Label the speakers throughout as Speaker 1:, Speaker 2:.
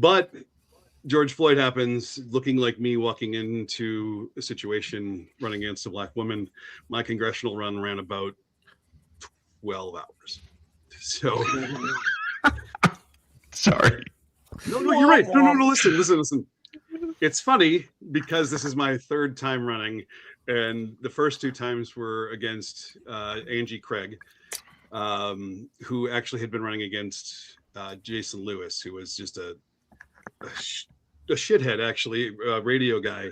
Speaker 1: But George Floyd happens, looking like me, walking into a situation running against a black woman. My congressional run ran about 12 hours. So,
Speaker 2: sorry.
Speaker 1: No, you're right. No. Listen. It's funny because this is my third time running, and the first two times were against Angie Craig, who actually had been running against Jason Lewis, who was just a shithead, actually, a radio guy.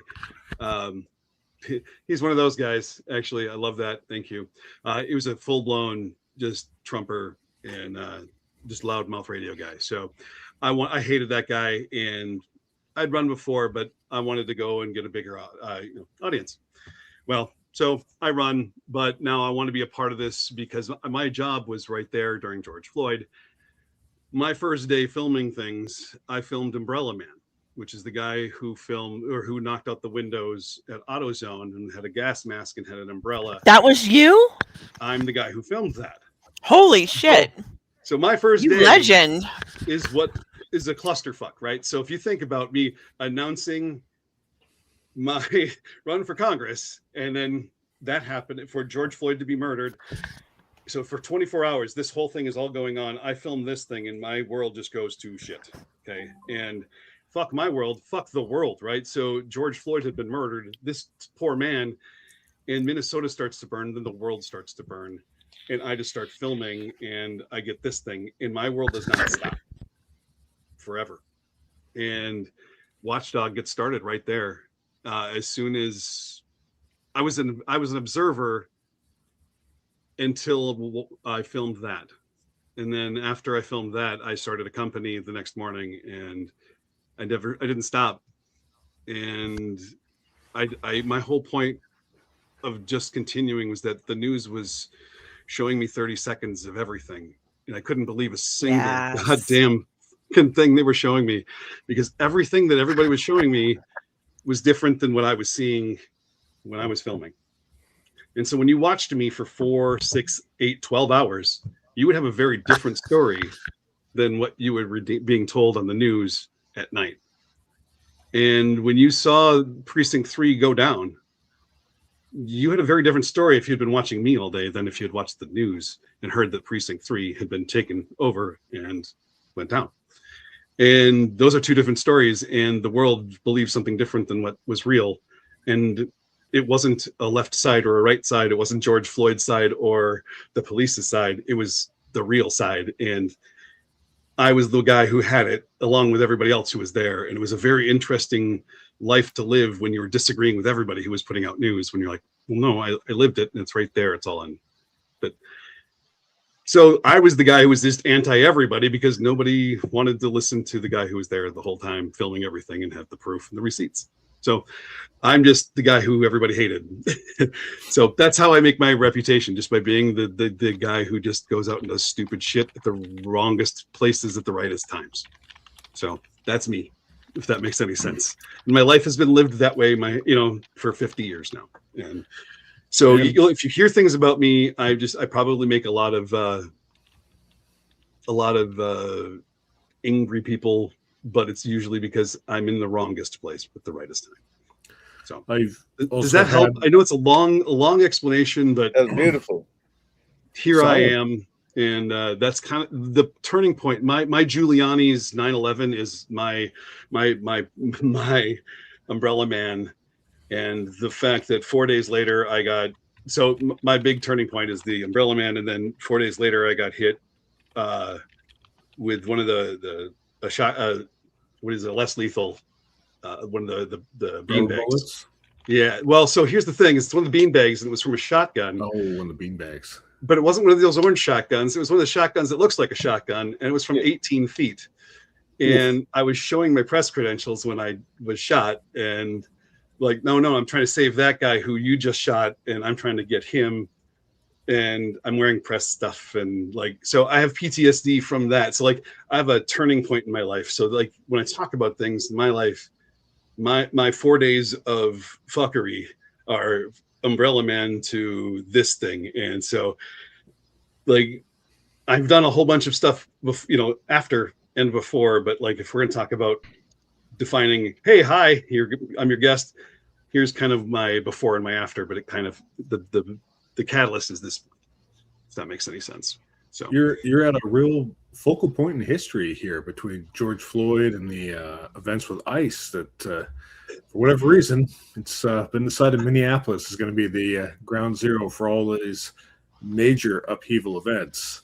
Speaker 1: He's one of those guys. Actually, I love that. Thank you. He was a full-blown just Trumper and just loudmouth radio guy. So I hated that guy, and I'd run before, but I wanted to go and get a bigger audience. Well, so I run, but now I want to be a part of this because my job was right there during George Floyd. My first day filming things, I filmed Umbrella Man, which is the guy who knocked out the windows at AutoZone and had a gas mask and had an umbrella.
Speaker 3: That was you?
Speaker 1: I'm the guy who filmed that.
Speaker 3: Holy shit.
Speaker 1: So my first day
Speaker 3: legend
Speaker 1: is what is a clusterfuck, right? So if you think about me announcing my run for Congress, and then that happened for George Floyd to be murdered. So for 24 hours, this whole thing is all going on. I film this thing and my world just goes to shit. Okay. And fuck my world, fuck the world, right? So George Floyd had been murdered. This poor man in Minnesota starts to burn, then the world starts to burn. And I just start filming and I get this thing and my world does not stop forever. And Watchdog gets started right there. As soon as I was an observer until I filmed that. And then after I filmed that, I started a company the next morning and I didn't stop. And my whole point of just continuing was that the news was showing me 30 seconds of everything. And I couldn't believe a single goddamn thing they were showing me, because everything that everybody was showing me was different than what I was seeing when I was filming. And so when you watched me for 4, 6, 8, 12 hours, you would have a very different story than what you were being told on the news at night. And when you saw Precinct 3 go down, you had a very different story if you'd been watching me all day than if you had watched the news and heard that Precinct 3 had been taken over and went down. And those are two different stories, and the world believes something different than what was real. And it wasn't a left side or a right side. It wasn't George Floyd's side or the police's side. It was the real side. And I was the guy who had it along with everybody else who was there. And it was a very interesting life to live when you were disagreeing with everybody who was putting out news, when you're like, well, no, I lived it and it's right there. It's all on. But so I was the guy who was just anti everybody because nobody wanted to listen to the guy who was there the whole time filming everything and had the proof and the receipts. So I'm just the guy who everybody hated. So that's how I make my reputation, just by being the guy who just goes out and does stupid shit at the wrongest places at the rightest times. So that's me, if that makes any sense. And my life has been lived that way, for 50 years now. And so if you hear things about me, I probably make a lot of angry people, but it's usually because I'm in the wrongest place at the rightest time. So does that help? I know it's a long explanation, but
Speaker 4: that's beautiful.
Speaker 1: Here I am, and that's kind of the turning point. My Giuliani's 9/11 is my Umbrella Man, and the fact that 4 days later I got my big turning point is the Umbrella Man, and then 4 days later I got hit with one of the shot. What is it? Less lethal. One of the beanbags. Yeah. Well, so here's the thing: it's one of the beanbags, and it was from a shotgun.
Speaker 2: Oh, one of the beanbags.
Speaker 1: But it wasn't one of those orange shotguns. It was one of the shotguns that looks like a shotgun, and it was from 18 feet. And I was showing my press credentials when I was shot, and like, no, I'm trying to save that guy who you just shot, and I'm trying to get him. And I'm wearing press stuff, and so I have PTSD from that. So I have a turning point in my life. So when I talk about things in my life, my 4 days of fuckery are Umbrella Man to this thing. And so I've done a whole bunch of stuff, after and before, but like if we're going to talk about defining, hey, hi, here, I'm your guest. Here's kind of my before and my after, but it kind of the catalyst is this. If that makes any sense. So
Speaker 2: you're at a real focal point in history here between George Floyd and the events with ICE. That for whatever reason, it's been decided Minneapolis is going to be the ground zero for all these major upheaval events.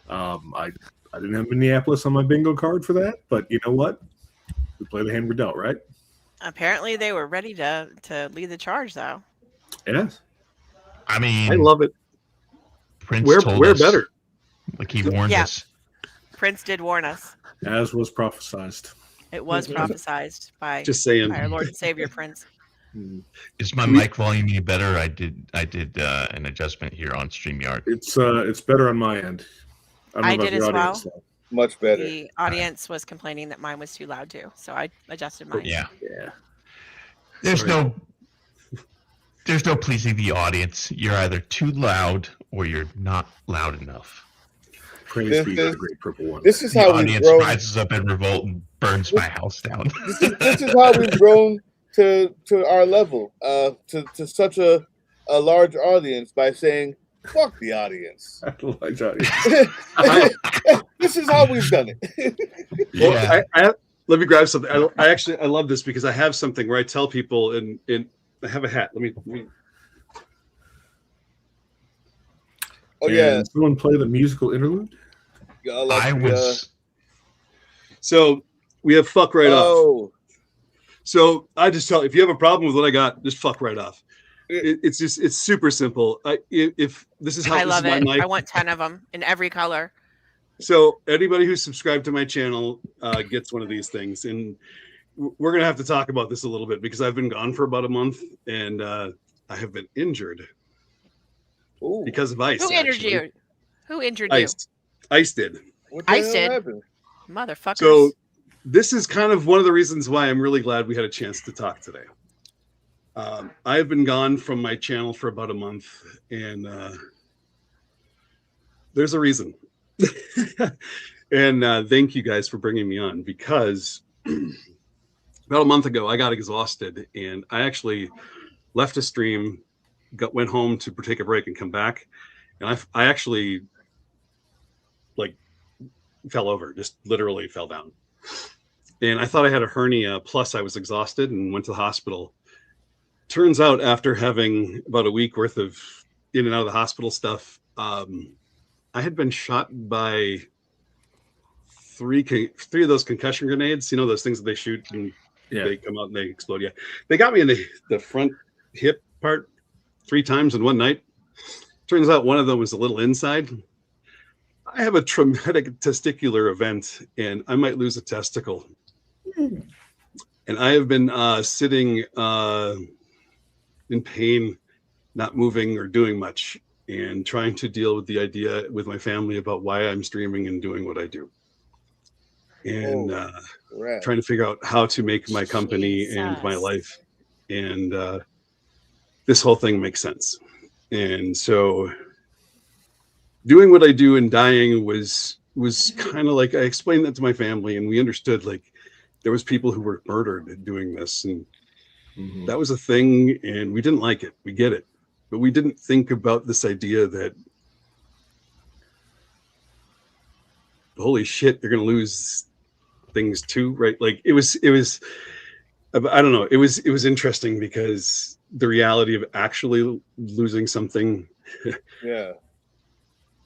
Speaker 2: I didn't have Minneapolis on my bingo card for that, but you know what? We play the hand we're dealt, right?
Speaker 3: Apparently, they were ready to lead the charge, though.
Speaker 2: Yes.
Speaker 4: I mean,
Speaker 1: I love it.
Speaker 4: Prince
Speaker 1: Where
Speaker 4: told us,
Speaker 1: better?
Speaker 4: like he warned
Speaker 3: Yeah.
Speaker 4: us.
Speaker 3: Prince did warn us.
Speaker 2: As was prophesized.
Speaker 3: It was prophesized by
Speaker 1: Just saying.
Speaker 3: our Lord and Savior Prince.
Speaker 4: Is my mic volume any better? I did an adjustment here on StreamYard.
Speaker 2: It's better on my end.
Speaker 3: I did as well.
Speaker 5: Much better.
Speaker 3: The audience was complaining that mine was too loud too, so I adjusted mine.
Speaker 4: Yeah.
Speaker 2: Yeah.
Speaker 4: There's no pleasing the audience. You're either too loud or you're not loud enough.
Speaker 2: Praise be to the great purple one.
Speaker 5: This is
Speaker 4: The
Speaker 5: how we've
Speaker 4: audience
Speaker 5: grown.
Speaker 4: rises up in revolt and burns my house down.
Speaker 5: This is how we've grown to our level, to such a large audience by saying, "Fuck the audience." This is how we've done it.
Speaker 4: Yeah.
Speaker 1: Well, let me grab something. I love this because I have something where I tell people, and I have a hat. Let me.
Speaker 5: Oh yeah.
Speaker 2: And someone play the musical interlude.
Speaker 1: So we have fuck right off.
Speaker 5: Oh.
Speaker 1: So I just tell, if you have a problem with what I got, just fuck right off. It's super simple. If this is how
Speaker 3: I love it.
Speaker 1: mic.
Speaker 3: I want 10 of them in every color.
Speaker 1: So anybody who's subscribed to my channel gets one of these things, and we're gonna have to talk about this a little bit because I've been gone for about a month, and I have been injured because of ICE.
Speaker 3: Who injured you? Who injured you?
Speaker 1: ICE did.
Speaker 3: ICE did. Motherfuckers.
Speaker 1: So this is kind of one of the reasons why I'm really glad we had a chance to talk today. I've been gone from my channel for about a month, and there's a reason. And thank you guys for bringing me on, because about a month ago I got exhausted, and I actually left a stream, went home to take a break and come back, and I actually like fell over, just literally fell down, and I thought I had a hernia, plus I was exhausted and went to the hospital. Turns out, after having about a week worth of in and out of the hospital stuff, I had been shot by three of those concussion grenades. You know, those things that they shoot and they come out and they explode. Yeah, they got me in the front hip part 3 times in one night. Turns out one of them was a little inside. I have a traumatic testicular event, and I might lose a testicle. And I have been sitting in pain, not moving or doing much, and trying to deal with the idea with my family about why I'm streaming and doing what I do, and trying to figure out how to make my company and my life and this whole thing makes sense. And so doing what I do and dying was kind of like, I explained that to my family, and we understood, like, there was people who were murdered doing this, and that was a thing, and we didn't like it. We get it. But we didn't think about this idea that, holy shit, you're going to lose things too, right? Like it was, I don't know. It was interesting because the reality of actually losing something.
Speaker 5: Yeah.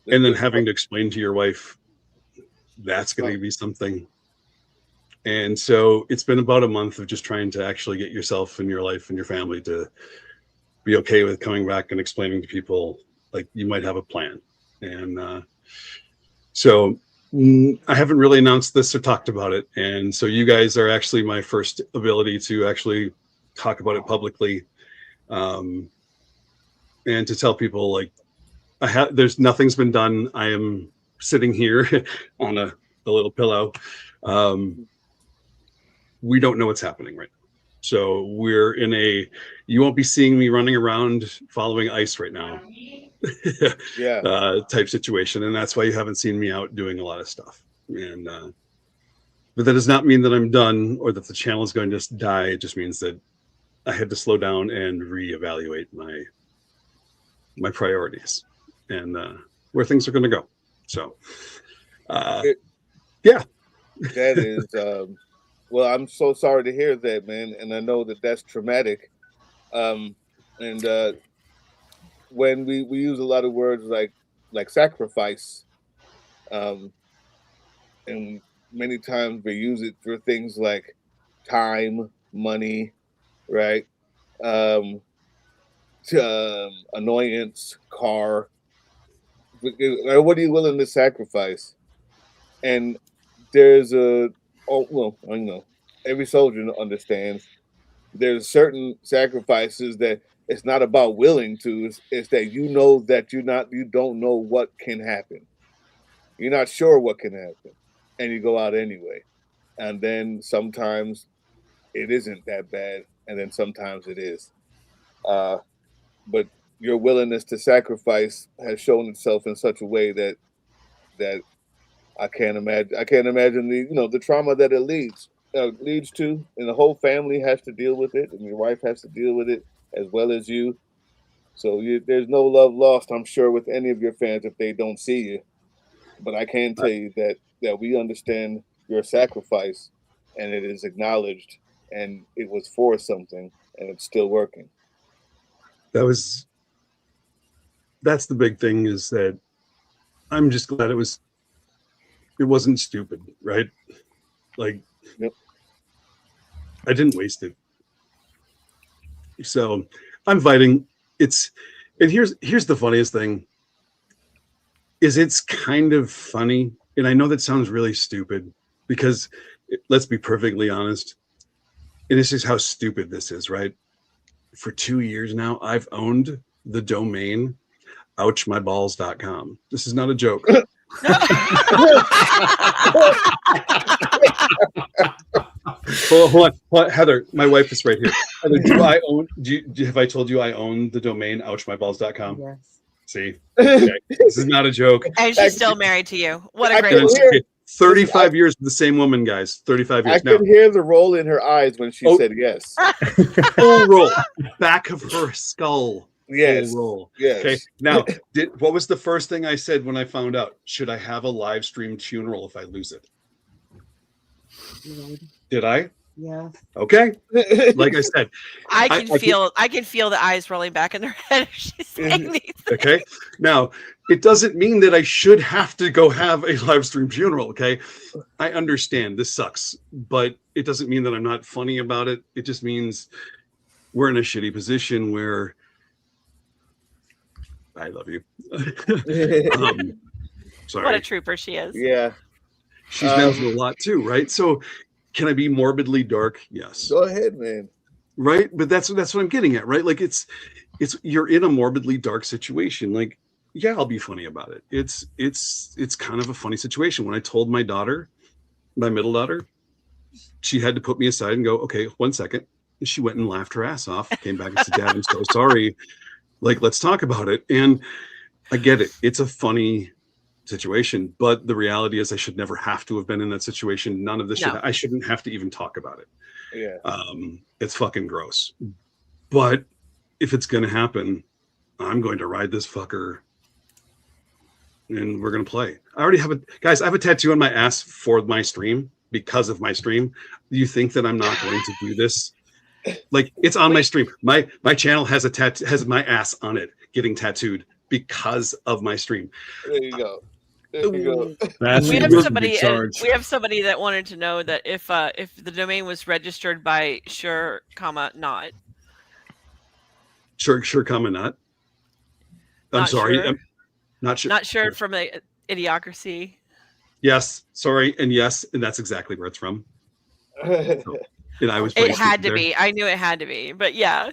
Speaker 1: And then having to explain to your wife, that's going to be something. And so it's been about a month of just trying to actually get yourself and your life and your family to be okay with coming back and explaining to people, like, you might have a plan. And so I haven't really announced this or talked about it. And so you guys are actually my first ability to actually talk about it publicly, and to tell people, like, there's nothing's been done. I am sitting here on a little pillow. We don't know what's happening right now. So we're in you won't be seeing me running around following ICE right now. Type situation. And that's why you haven't seen me out doing a lot of stuff. And But that does not mean that I'm done or that the channel is going to die. It just means that I had to slow down and reevaluate my priorities and where things are going to go. So, yeah.
Speaker 5: That is, well, I'm so sorry to hear that, man. And I know that that's traumatic. And when we use a lot of words like sacrifice, and many times we use it for things like time, money, right? Annoyance, car. What are you willing to sacrifice? And there's every soldier understands there's certain sacrifices that it's not about willing to. It's that you know that you don't know what can happen. You're not sure what can happen, and you go out anyway. And then sometimes it isn't that bad, and then sometimes it is. But your willingness to sacrifice has shown itself in such a way that I can't imagine. I can't imagine the trauma that it leads to, and the whole family has to deal with it, and your wife has to deal with it as well as you. So there's no love lost, I'm sure, with any of your fans if they don't see you. But I can tell you that we understand your sacrifice, and it is acknowledged, and it was for something, and it's still working.
Speaker 1: That's the big thing, is that I'm just glad it wasn't stupid, right? Like,
Speaker 5: yep.
Speaker 1: I didn't waste it. So I'm fighting. And here's the funniest thing is it's kind of funny. And I know that sounds really stupid because let's be perfectly honest. And this is how stupid this is, right? For 2 years now, I've owned the domain ouchmyballs.com. This is not a joke. Hold on. Heather, my wife is right here. Heather, have I told you I own the domain ouchmyballs.com?
Speaker 6: Yes.
Speaker 1: See? Okay. This is not a joke.
Speaker 3: And she's still married to you. What a great woman.
Speaker 1: Okay. 35 years with the same woman, guys. 35 years.
Speaker 5: I could hear the roll in her eyes when she said yes.
Speaker 1: Full roll. Back of her skull.
Speaker 5: Yes.
Speaker 1: Full roll.
Speaker 5: Yes.
Speaker 1: Okay. Now, what was the first thing I said when I found out? Should I have a live streamed funeral if I lose it? Did I?
Speaker 6: Yeah.
Speaker 1: Okay. Like I said,
Speaker 3: I can feel the eyes rolling back in their head if she's saying these things.
Speaker 1: Okay. Now, it doesn't mean that I should have to go have a live stream funeral. Okay. I understand this sucks, but it doesn't mean that I'm not funny about it. It just means we're in a shitty position where I love you. Sorry.
Speaker 3: What a trooper she is.
Speaker 5: Yeah.
Speaker 1: She's been through a lot too, right? So can I be morbidly dark? Yes.
Speaker 5: Go ahead, man.
Speaker 1: Right. But that's what I'm getting at, right? Like it's you're in a morbidly dark situation. Like, yeah, I'll be funny about it. It's kind of a funny situation. When I told my daughter, my middle daughter, she had to put me aside and go, okay, 1 second. And she went and laughed her ass off, came back and said, Dad, I'm so sorry. Like, let's talk about it. And I get it. It's a funny situation, but the reality is I should never have to have been in that situation. None of this I shouldn't have to even talk about it.
Speaker 5: Yeah.
Speaker 1: It's fucking gross. But if it's going to happen, I'm going to ride this fucker and we're going to play. I already have I have a tattoo on my ass for my stream because of my stream. Do you think that I'm not going to do this? Like, it's on my stream. My channel has a tattoo, has my ass on it getting tattooed because of my stream.
Speaker 5: There you go. There you go.
Speaker 2: That's
Speaker 3: We have
Speaker 2: charge.
Speaker 3: somebody that wanted to know that if the domain was registered by sure, not.
Speaker 1: Sure, comma not. I'm
Speaker 3: Not
Speaker 1: sorry.
Speaker 3: sure.
Speaker 1: I'm not sure.
Speaker 3: Not sure from the Idiocracy.
Speaker 1: Yes, sorry, and yes, and that's exactly where it's from. So, and I was.
Speaker 3: It had to be. I knew it had to be. But yeah.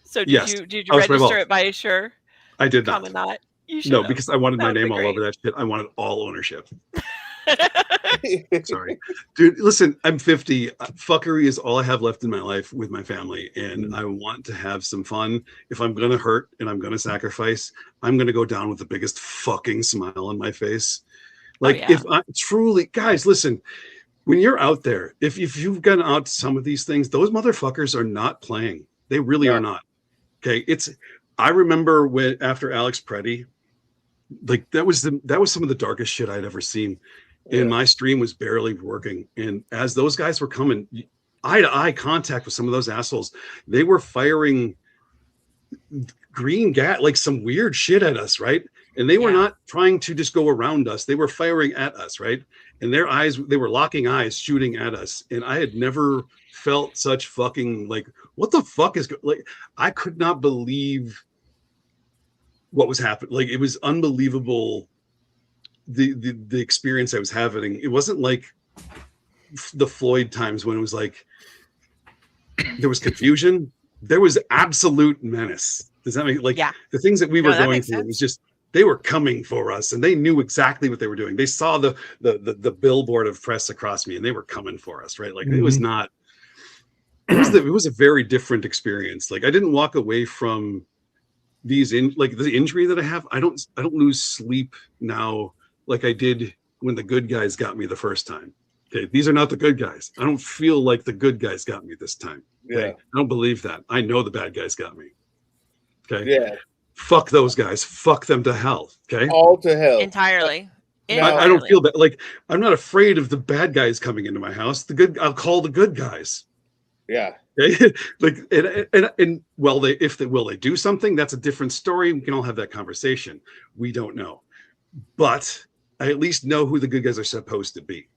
Speaker 3: So did you register it by sure?
Speaker 1: I did not.
Speaker 3: Comma not. You should.
Speaker 1: No, because I wanted my
Speaker 3: That would
Speaker 1: name
Speaker 3: be
Speaker 1: all
Speaker 3: great.
Speaker 1: over that shit. I wanted all ownership. Sorry, dude. Listen, I'm 50. Fuckery is all I have left in my life with my family, and I want to have some fun. If I'm gonna hurt and I'm gonna sacrifice, I'm gonna go down with the biggest fucking smile on my face. Like, if I truly, guys, listen. when you're out there, if you've gone out to some of these things, those motherfuckers are not playing. They really are not. Okay. I remember when after Alex Preddy, like that was some of the darkest shit I'd ever seen.
Speaker 5: Yeah.
Speaker 1: And my stream was barely working. And as those guys were coming, eye to eye contact with some of those assholes, they were firing green gas, like some weird shit at us, right? And they were not trying to just go around us. They were firing at us, right? And they were locking eyes, shooting at us. And I had never felt such fucking like, what the fuck is like? I could not believe what was happening. Like, it was unbelievable. The experience I was having. It wasn't like the Floyd times when it was like there was confusion. There was absolute menace. Does that make the things that we were going through? It was just they were coming for us, and they knew exactly what they were doing. They saw the billboard of press across me, and they were coming for us, right? Like it was not. It was a very different experience. Like I didn't walk away from the injury that I have. I don't lose sleep now like I did when the good guys got me the first time. Okay, these are not the good guys. I don't feel like the good guys got me this time. Okay?
Speaker 5: Yeah.
Speaker 1: I don't believe that. I know the bad guys got me. Okay.
Speaker 5: Yeah.
Speaker 1: Fuck those guys. Fuck them to hell. Okay.
Speaker 5: All to hell.
Speaker 3: Entirely.
Speaker 1: I don't feel that. Like I'm not afraid of the bad guys coming into my house. I'll call the good guys.
Speaker 5: Yeah.
Speaker 1: Okay? Like and will they do something? That's a different story. We can all have that conversation. We don't know, but I at least know who the good guys are supposed to be.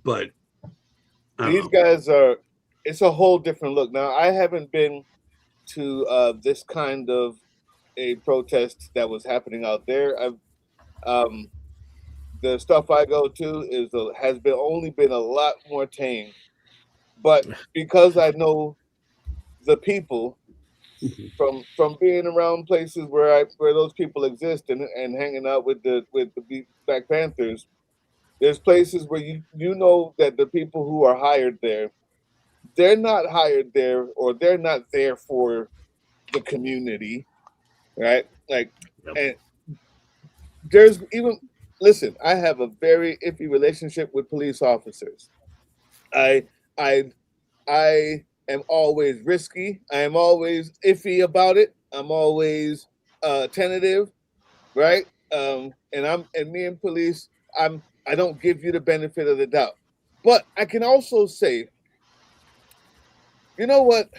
Speaker 1: But
Speaker 5: these guys are. It's a whole different look. Now I haven't been to this kind of a protest that was happening out there. The stuff I go to has only been a lot more tame. But because I know the people from being around places where those people exist and hanging out with the Black Panthers, there's places where you know that the people who are hired there, they're not hired there or they're not there for the community, right? Like, and there's even listen. I have a very iffy relationship with police officers. I am always risky. I am always iffy about it. I'm always tentative, right? And me and police, I don't give you the benefit of the doubt. But I can also say, you know what?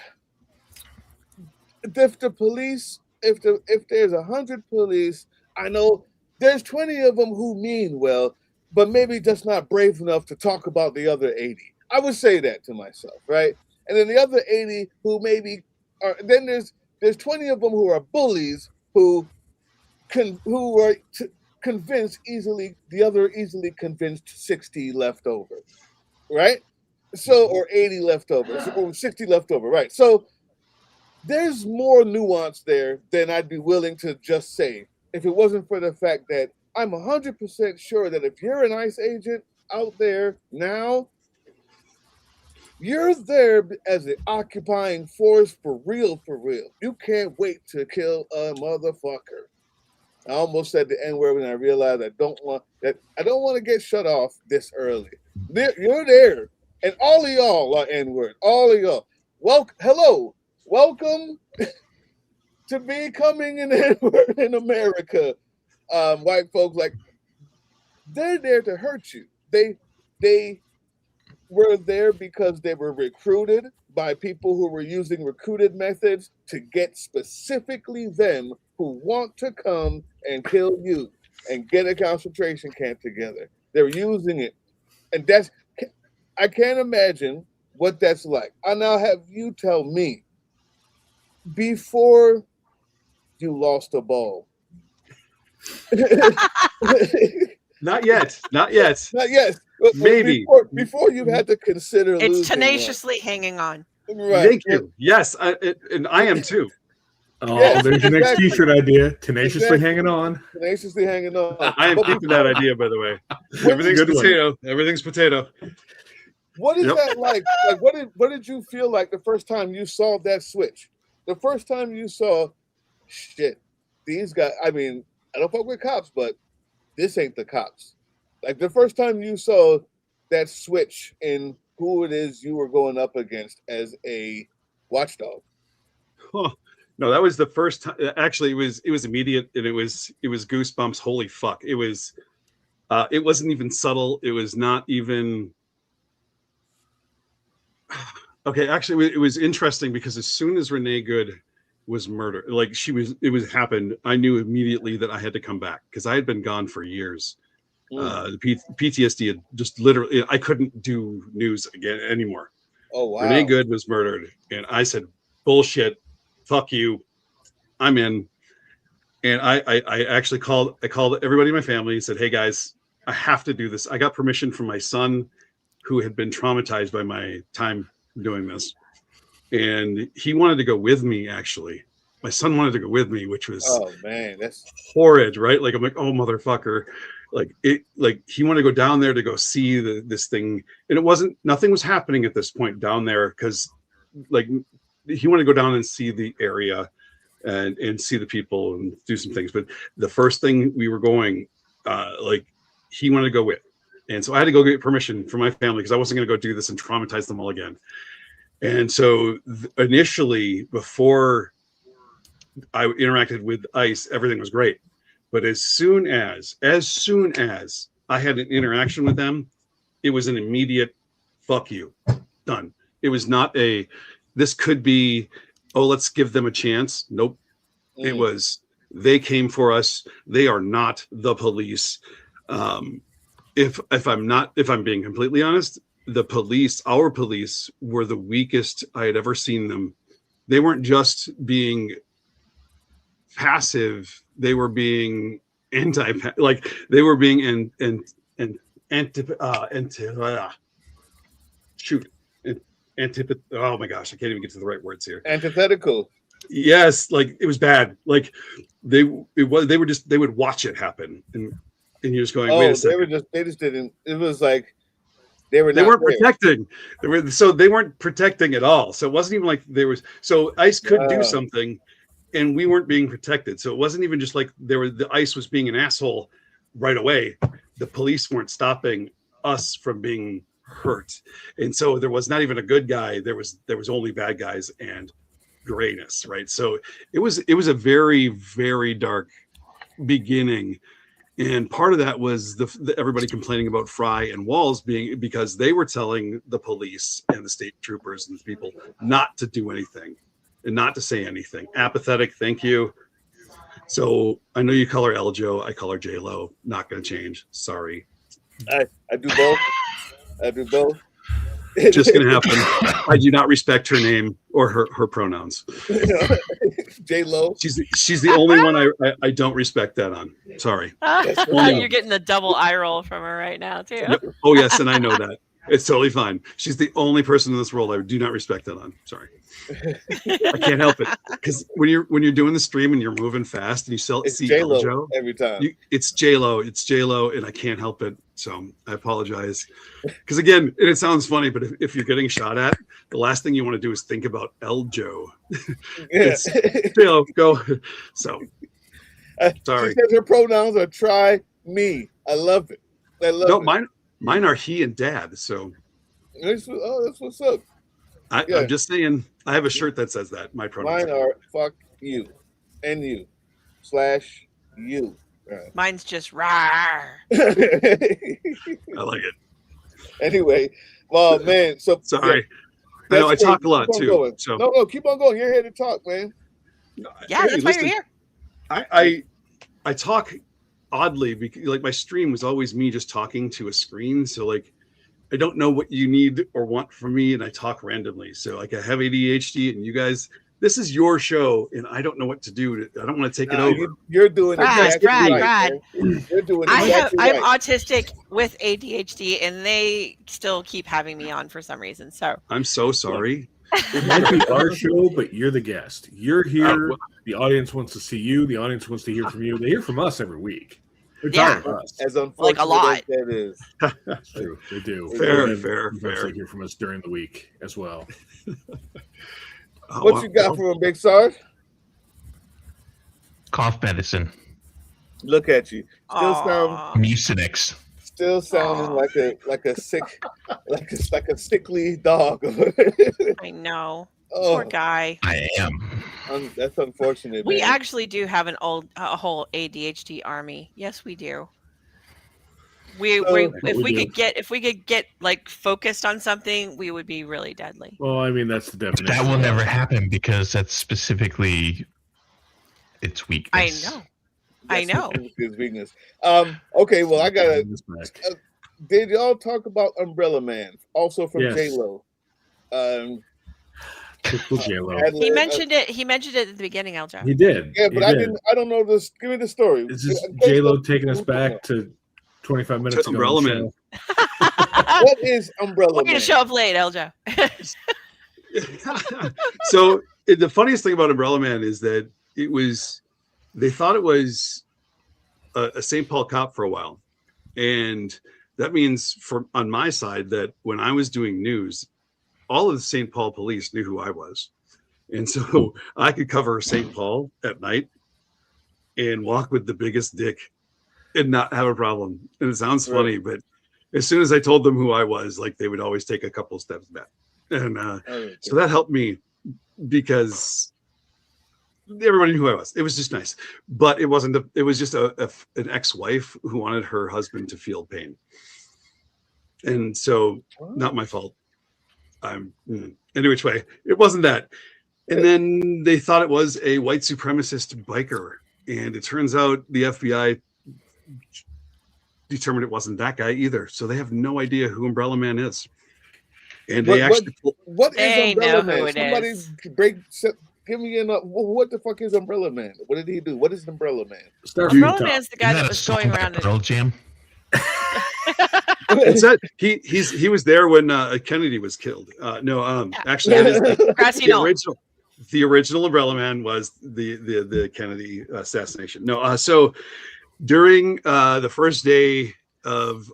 Speaker 5: If the police, if there's 100 police, I know there's 20 of them who mean well, but maybe just not brave enough to talk about the other 80. I would say that to myself, right? And then the other 80 who maybe are. Then there's 20 of them who are bullies who are convinced easily. The other easily convinced 60 left over, right? So or 80 left over, or 60 left over, right? So there's more nuance there than I'd be willing to just say if it wasn't for the fact that I'm 100% sure that if you're an ICE agent out there now, you're there as an occupying force for real, for real. You can't wait to kill a motherfucker. I almost said the N-word when I realized I don't want to get shut off this early. You're there, and all of y'all are N-word. All of y'all. Hello. Welcome to becoming an N-word in America. White folks, like, they're there to hurt you. They were there because they were recruited by people who were using recruited methods to get specifically them who want to come and kill you and get a concentration camp together. They're using it. And I can't imagine what that's like. I now have you tell me, before you lost a ball.
Speaker 1: Not yet. Not yet.
Speaker 5: Not yet.
Speaker 1: Maybe.
Speaker 5: Before you've had to consider losing.
Speaker 3: It's tenaciously hanging on.
Speaker 5: Right.
Speaker 1: Thank you. Yes, and I am too.
Speaker 2: Oh,
Speaker 5: Yes,
Speaker 2: there's your next
Speaker 5: exactly.
Speaker 2: T-shirt idea. Tenaciously hanging on.
Speaker 5: Tenaciously hanging on.
Speaker 1: I am keeping that idea, by the way. Everything's
Speaker 2: Good one.
Speaker 1: potato. Everything's potato.
Speaker 5: What is
Speaker 1: Yep.
Speaker 5: that like? Like, what did you feel like the first time you saw that switch? The first time you saw, shit, these guys. I mean, I don't fuck with cops, but this ain't the cops. Like the first time you saw, that switch in who it is you were going up against as a watchdog?
Speaker 1: Oh, no, that was the first time. Actually, it was immediate, and it was goosebumps. Holy fuck! It wasn't even subtle. It was not even. Okay, actually, it was interesting because as soon as Renee Good was murdered, like happened, I knew immediately that I had to come back because I had been gone for years. The PTSD had just literally, I couldn't do news again anymore.
Speaker 5: Oh wow!
Speaker 1: Renee Good was murdered, and I said, "Bullshit, fuck you, I'm in." And I actually called everybody in my family and said, "Hey guys, I have to do this." I got permission from my son, who had been traumatized by my time doing this, and he wanted to go with me. Actually, my son wanted to go with me, which was
Speaker 5: oh man, that's
Speaker 1: horrid, right? Like I'm like, oh motherfucker, like he wanted to go down there to go see this thing, and nothing was happening at this point down there because like he wanted to go down and see the area and see the people and do some things. But the first thing we were going, he wanted to go with. And so I had to go get permission from my family because I wasn't going to go do this and traumatize them all again. And so initially, before I interacted with ICE, everything was great. But as soon as I had an interaction with them, it was an immediate fuck you, done. It was not this could be, oh, let's give them a chance. Nope. It was, they came for us. They are not the police. If I'm being completely honest, our police were the weakest I had ever seen them. They weren't just being passive; they were being they were being oh my gosh, I can't even get to the right words here.
Speaker 5: Antithetical.
Speaker 1: Yes, like it was bad. Like they would watch it happen, and you're just going, wait a second.
Speaker 5: They just didn't. It was like
Speaker 1: they weren't protecting. They weren't protecting at all. So it wasn't even like there was. So ICE could do something, and we weren't being protected. So it wasn't even just like the ICE was being an asshole right away. The police weren't stopping us from being hurt, and so there was not even a good guy. There was only bad guys and grayness, right? So it was a very, very dark beginning. And part of that was everybody complaining about Fry and Walls because they were telling the police and the state troopers and the people not to do anything and not to say anything. Apathetic, thank you. So I know you call her Eljo, I call her J-Lo. Not going to change. Sorry.
Speaker 5: I do both. I do both.
Speaker 1: Just going to happen. I do not respect her name or her pronouns.
Speaker 5: J-Lo.
Speaker 1: She's the only one I don't respect that on. Sorry.
Speaker 3: You're getting the double eye roll from her right now too.
Speaker 1: Yep. Oh yes, and I know that. It's totally fine. She's the only person in this world I do not respect that on. Sorry. I can't help it because when you're doing the stream and you're moving fast and you see J-Lo
Speaker 5: every time.
Speaker 1: It's J-Lo, and I can't help it. So I apologize. Because again, and it sounds funny, but if you're getting shot at, the last thing you want to do is think about Eljo. It's J-Lo, go. So sorry.
Speaker 5: She says her pronouns are try me. I love it. I love it.
Speaker 1: Mine are he and dad. So
Speaker 5: that's what's up.
Speaker 1: I'm just saying, I have a shirt that says that. My pronouns.
Speaker 5: Mine are fuck you and you / you.
Speaker 3: Mine's just rawr.
Speaker 1: I like it.
Speaker 5: Anyway, well, man. So
Speaker 1: sorry. I know I talk a lot too.
Speaker 5: Going.
Speaker 1: So
Speaker 5: no, keep on going. You're here to talk, man.
Speaker 3: Yeah, that's why you're here.
Speaker 1: I talk oddly because like my stream was always me just talking to a screen. So like I don't know what you need or want from me, and I talk randomly. So like I have ADHD, and you guys, this is your show, and I don't know what to do. I don't want to take it over.
Speaker 5: You're doing exactly right. You're doing exactly right.
Speaker 3: I'm autistic with ADHD, and they still keep having me on for some reason. So
Speaker 1: I'm so sorry.
Speaker 2: It might be our show, but you're the guest. You're here. The audience wants to see you. The audience wants to hear from you. They hear from us every week.
Speaker 3: Yeah,
Speaker 5: as unfortunate
Speaker 3: like a lot.
Speaker 5: as that is.
Speaker 2: That's true. They do.
Speaker 1: Fair.
Speaker 2: They hear from us during the week as well.
Speaker 5: What you got for him, Big Sarge?
Speaker 4: Cough medicine.
Speaker 5: Look at you. Still Still sounding
Speaker 3: Aw.
Speaker 5: like a sickly dog.
Speaker 3: I know.
Speaker 5: Oh,
Speaker 3: Poor guy.
Speaker 4: I am.
Speaker 5: that's unfortunate,
Speaker 3: We
Speaker 5: man.
Speaker 3: actually do have a whole ADHD army. Yes, we do. We
Speaker 5: So,
Speaker 3: if
Speaker 2: we
Speaker 3: we
Speaker 2: do.
Speaker 3: could get like focused on something, we would be really deadly.
Speaker 2: Well, I mean, that's the definition.
Speaker 4: That will
Speaker 2: of
Speaker 4: never
Speaker 2: that.
Speaker 4: happen because that's specifically its
Speaker 3: I
Speaker 4: weakness.
Speaker 3: know. I
Speaker 5: that's
Speaker 3: know.
Speaker 5: his weakness. Okay, well, I gotta.
Speaker 2: This back.
Speaker 5: Did y'all talk about Umbrella Man? Also from
Speaker 2: Yes.
Speaker 5: J-Lo.
Speaker 2: Typical J-Lo.
Speaker 3: He mentioned it. He mentioned it at the beginning, Elja.
Speaker 2: He did.
Speaker 5: Yeah,
Speaker 2: He
Speaker 5: but I
Speaker 2: did.
Speaker 5: didn't. I don't know this. Give me the story.
Speaker 2: This is
Speaker 5: In case
Speaker 2: J-Lo
Speaker 5: those
Speaker 2: taking us
Speaker 5: people don't
Speaker 2: back to 25 minutes ago.
Speaker 1: Umbrella
Speaker 2: on the
Speaker 1: Man.
Speaker 2: show.
Speaker 5: What is Umbrella
Speaker 3: Way
Speaker 5: Man?
Speaker 3: to show up late, Elja.
Speaker 1: So the funniest thing about Umbrella Man is that they thought it was a St. Paul cop for a while. And that means on my side that when I was doing news, all of the St. Paul police knew who I was. And so I could cover St. Paul at night and walk with the biggest dick and not have a problem. And it sounds funny, but as soon as I told them who I was, like they would always take a couple steps back. And so that helped me because everybody knew who I was. It was just nice, but it wasn't. It was just an ex-wife who wanted her husband to feel pain, and so not my fault. Any which way, it wasn't that. And then they thought it was a white supremacist biker, and it turns out the FBI determined it wasn't that guy either. So they have no idea who Umbrella Man is. And they
Speaker 5: what is
Speaker 3: They
Speaker 5: Umbrella
Speaker 3: know
Speaker 5: Man?
Speaker 3: who it
Speaker 5: Somebody
Speaker 3: is.
Speaker 5: give me what the fuck is Umbrella Man? What did he do? What is Umbrella Man?
Speaker 2: Start from the
Speaker 3: Umbrella
Speaker 2: top.
Speaker 3: Man's the guy
Speaker 4: Isn't
Speaker 3: that
Speaker 4: that a
Speaker 3: was
Speaker 4: song
Speaker 3: going
Speaker 4: by
Speaker 3: around.
Speaker 4: Pearl Jam?
Speaker 1: It's that he was there when Kennedy was killed. Actually, it is
Speaker 3: Grassy
Speaker 1: the
Speaker 3: Knoll.
Speaker 1: original Umbrella Man was the Kennedy assassination. No, so during the first day of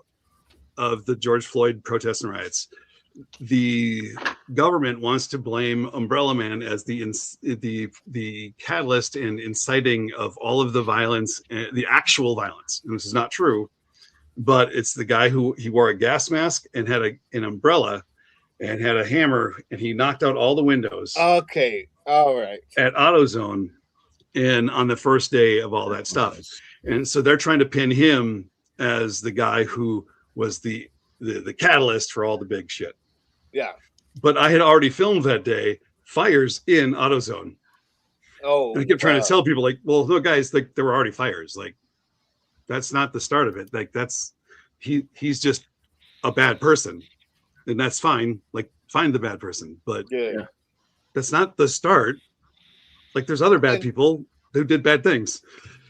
Speaker 1: the George Floyd protests and riots, the government wants to blame Umbrella Man as the catalyst and inciting of all of the violence, the actual violence. And this is not true, but it's the guy who he wore a gas mask and had an umbrella and had a hammer, and he knocked out all the windows.
Speaker 5: Okay, all right.
Speaker 1: At AutoZone, and on the first day of all that stuff. And so they're trying to pin him as the guy who was the catalyst for all the big shit.
Speaker 5: Yeah.
Speaker 1: But I had already filmed that day fires in AutoZone.
Speaker 5: Oh,
Speaker 1: and I kept trying to tell people, like, well, no, guys, like there were already fires. Like that's not the start of it. Like he's just a bad person, and that's fine. Like find the bad person, but
Speaker 5: yeah,
Speaker 1: that's not the start. Like there's other bad people who did bad things.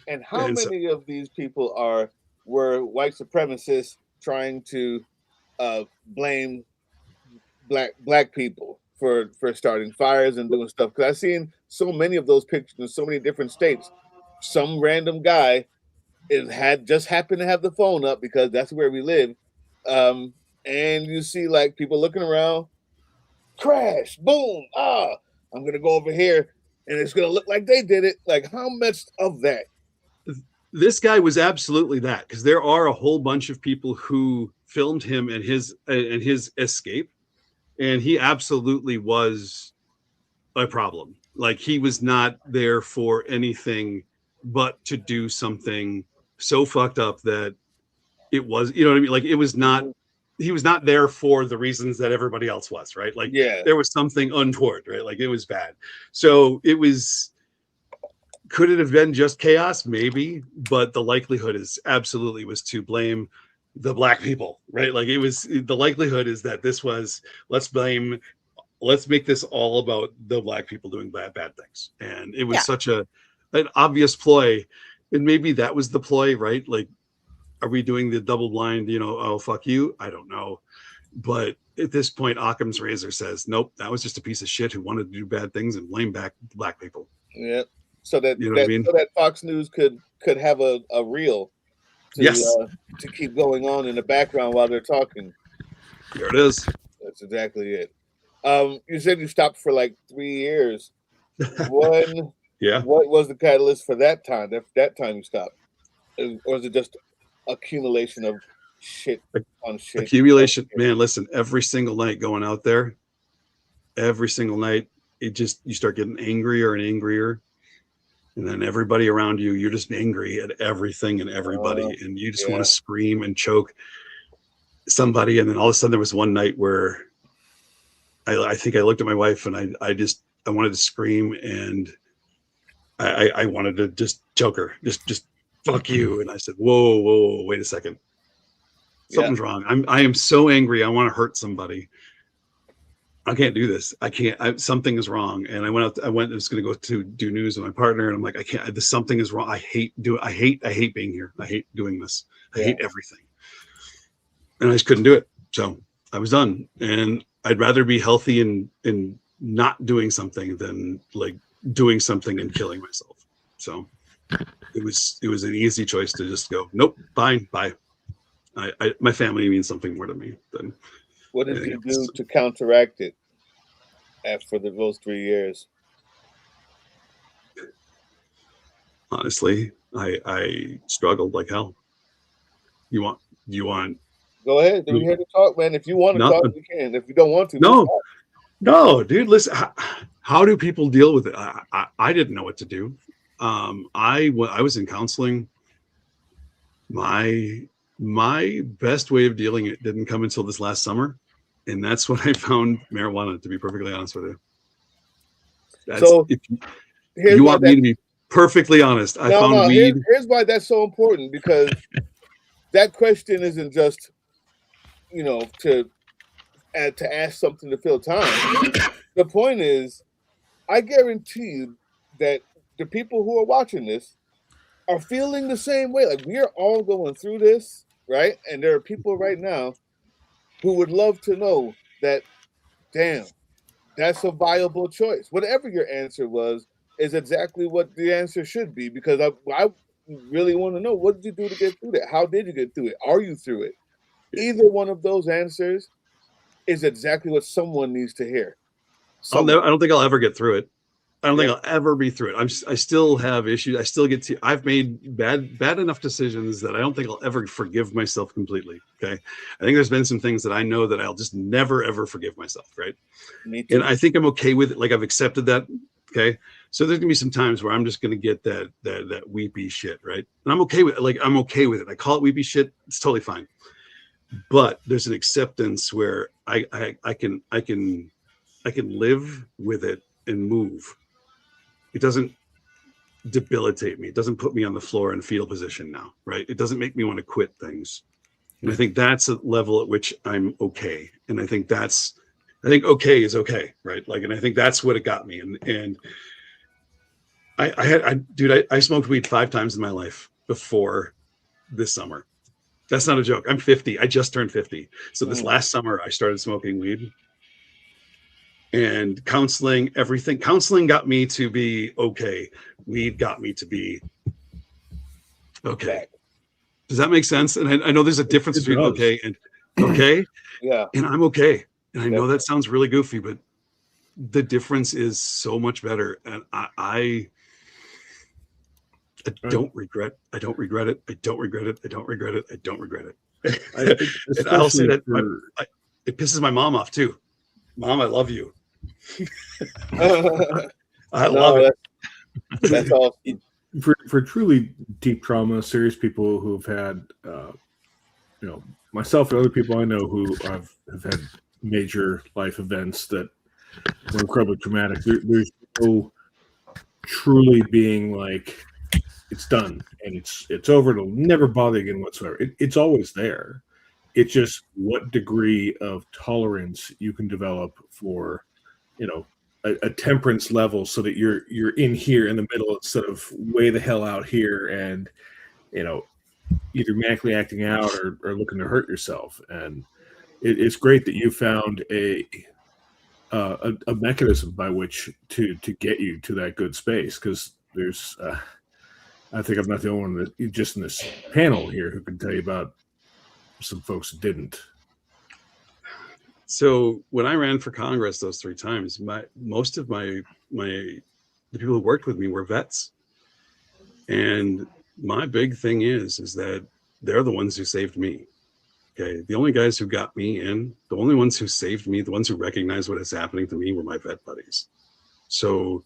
Speaker 5: And how many of these people were white supremacists trying to blame black people for starting fires and doing stuff? Because I've seen so many of those pictures in so many different states. Some random guy just happened to have the phone up because that's where we live, and you see like people looking around, crash, boom, I'm gonna go over here and it's gonna look like they did it. Like how much of that?
Speaker 1: This guy was absolutely that, because there are a whole bunch of people who filmed him and his escape, and he absolutely was a problem. Like he was not there for anything but to do something so fucked up that it was, you know what I mean? Like it was not, he was not there for the reasons that everybody else was, right? Like there was something untoward, right? Like it was bad. So it was, could it have been just chaos? Maybe, but the likelihood is absolutely was to blame the black people, right? Like it was, the likelihood is that this was, let's make this all about the black people doing bad things. And it was such an obvious ploy. And maybe that was the ploy, right? Like, are we doing the double blind, oh, fuck you? I don't know. But at this point, Occam's razor says, nope, that was just a piece of shit who wanted to do bad things and blame black people.
Speaker 5: Yeah. So that,
Speaker 1: you know what I mean?
Speaker 5: So that Fox News could have a reel to keep going on in the background while they're talking.
Speaker 1: There it is.
Speaker 5: That's exactly it. You said you stopped for like 3 years. What was the catalyst for that time? That time you stopped, or is it just accumulation of shit on shit.
Speaker 1: Accumulation, man. Listen, every single night going out there, every single night, you start getting angrier and angrier. And then everybody around you, you're just angry at everything and everybody. And you just want to scream and choke somebody. And then all of a sudden there was one night where I think I looked at my wife and I wanted to scream, and I wanted to just choke her, just fuck you. And I said, whoa, wait a second. Something's wrong. I am so angry. I want to hurt somebody. I can't do this. I can't. Something is wrong. And I was going to go to do news with my partner, and I'm like, I can't. Something is wrong. I hate being here. I hate doing this. I hate everything. And I just couldn't do it. So I was done. And I'd rather be healthy and not doing something than like doing something and killing myself. So it was an easy choice to just go, nope, fine, bye. My family means something more to me than.
Speaker 5: What did you do to counteract it after those 3 years?
Speaker 1: Honestly, I struggled like hell. You want?
Speaker 5: Go ahead. We're here to talk, man. If you want to talk, we can. If you don't want to,
Speaker 1: no, dude. Listen, how do people deal with it? I didn't know what to do. I was in counseling. My best way of dealing it didn't come until this last summer, and that's when I found marijuana. To be perfectly honest with you, if you want me to be perfectly honest, I found weed.
Speaker 5: Here's why that's so important, because that question isn't just to ask something to fill time. The point is, I guarantee you that the people who are watching this are feeling the same way. Like, we are all going through this, right? And there are people right now who would love to know that, damn, that's a viable choice. Whatever your answer was is exactly what the answer should be, because I really want to know, what did you do to get through that? How did you get through it? Are you through it? Either one of those answers is exactly what someone needs to hear.
Speaker 1: I don't think I'll ever get through it. I don't think I'll ever be through it. I still have issues. I still I've made bad enough decisions that I don't think I'll ever forgive myself completely. Okay. I think there's been some things that I know that I'll just never, ever forgive myself. Right.
Speaker 5: Me too.
Speaker 1: And I think I'm okay with it. Like, I've accepted that. Okay. So there's gonna be some times where I'm just gonna get that weepy shit. Right. And I'm okay with it. Like, I'm okay with it. I call it weepy shit. It's totally fine. But there's an acceptance where I can live with it and move. It doesn't debilitate me. It doesn't put me on the floor in fetal position now, right? It doesn't make me want to quit things. And I think that's a level at which I'm okay. And I think okay is okay, right? Like, and I think that's what it got me. And I smoked weed 5 times in my life before this summer. That's not a joke. I'm 50. I just turned 50. So this last summer I started smoking weed. And counseling got me to be okay. Weed got me to be okay. Does that make sense? And I know there's a difference between okay and okay.
Speaker 5: Yeah.
Speaker 1: And I'm okay. And I know that sounds really goofy, but the difference is so much better. And I don't regret. I don't regret it. I don't regret it. I don't regret it. I don't regret it. And I'll say that it pisses my mom off too. Mom, I love you. I love it.
Speaker 5: That's all.
Speaker 2: For truly deep trauma, serious people who've had, myself and other people I know who have had major life events that were incredibly traumatic. There's no truly being like, it's done and it's over. It'll never bother you again whatsoever. It's always there. It's just what degree of tolerance you can develop for, a temperance level, so that you're in here in the middle instead of way the hell out here and, either manically acting out or looking to hurt yourself. And it's great that you found a mechanism by which to get you to that good space, because there's I think I'm not the only one that just in this panel here who can tell you about some folks who didn't.
Speaker 1: So when I ran for Congress those 3 times, most of the people who worked with me were vets. And my big thing is that they're the ones who saved me. Okay. The only guys who got me in, the only ones who saved me, the ones who recognized what is happening to me were my vet buddies. So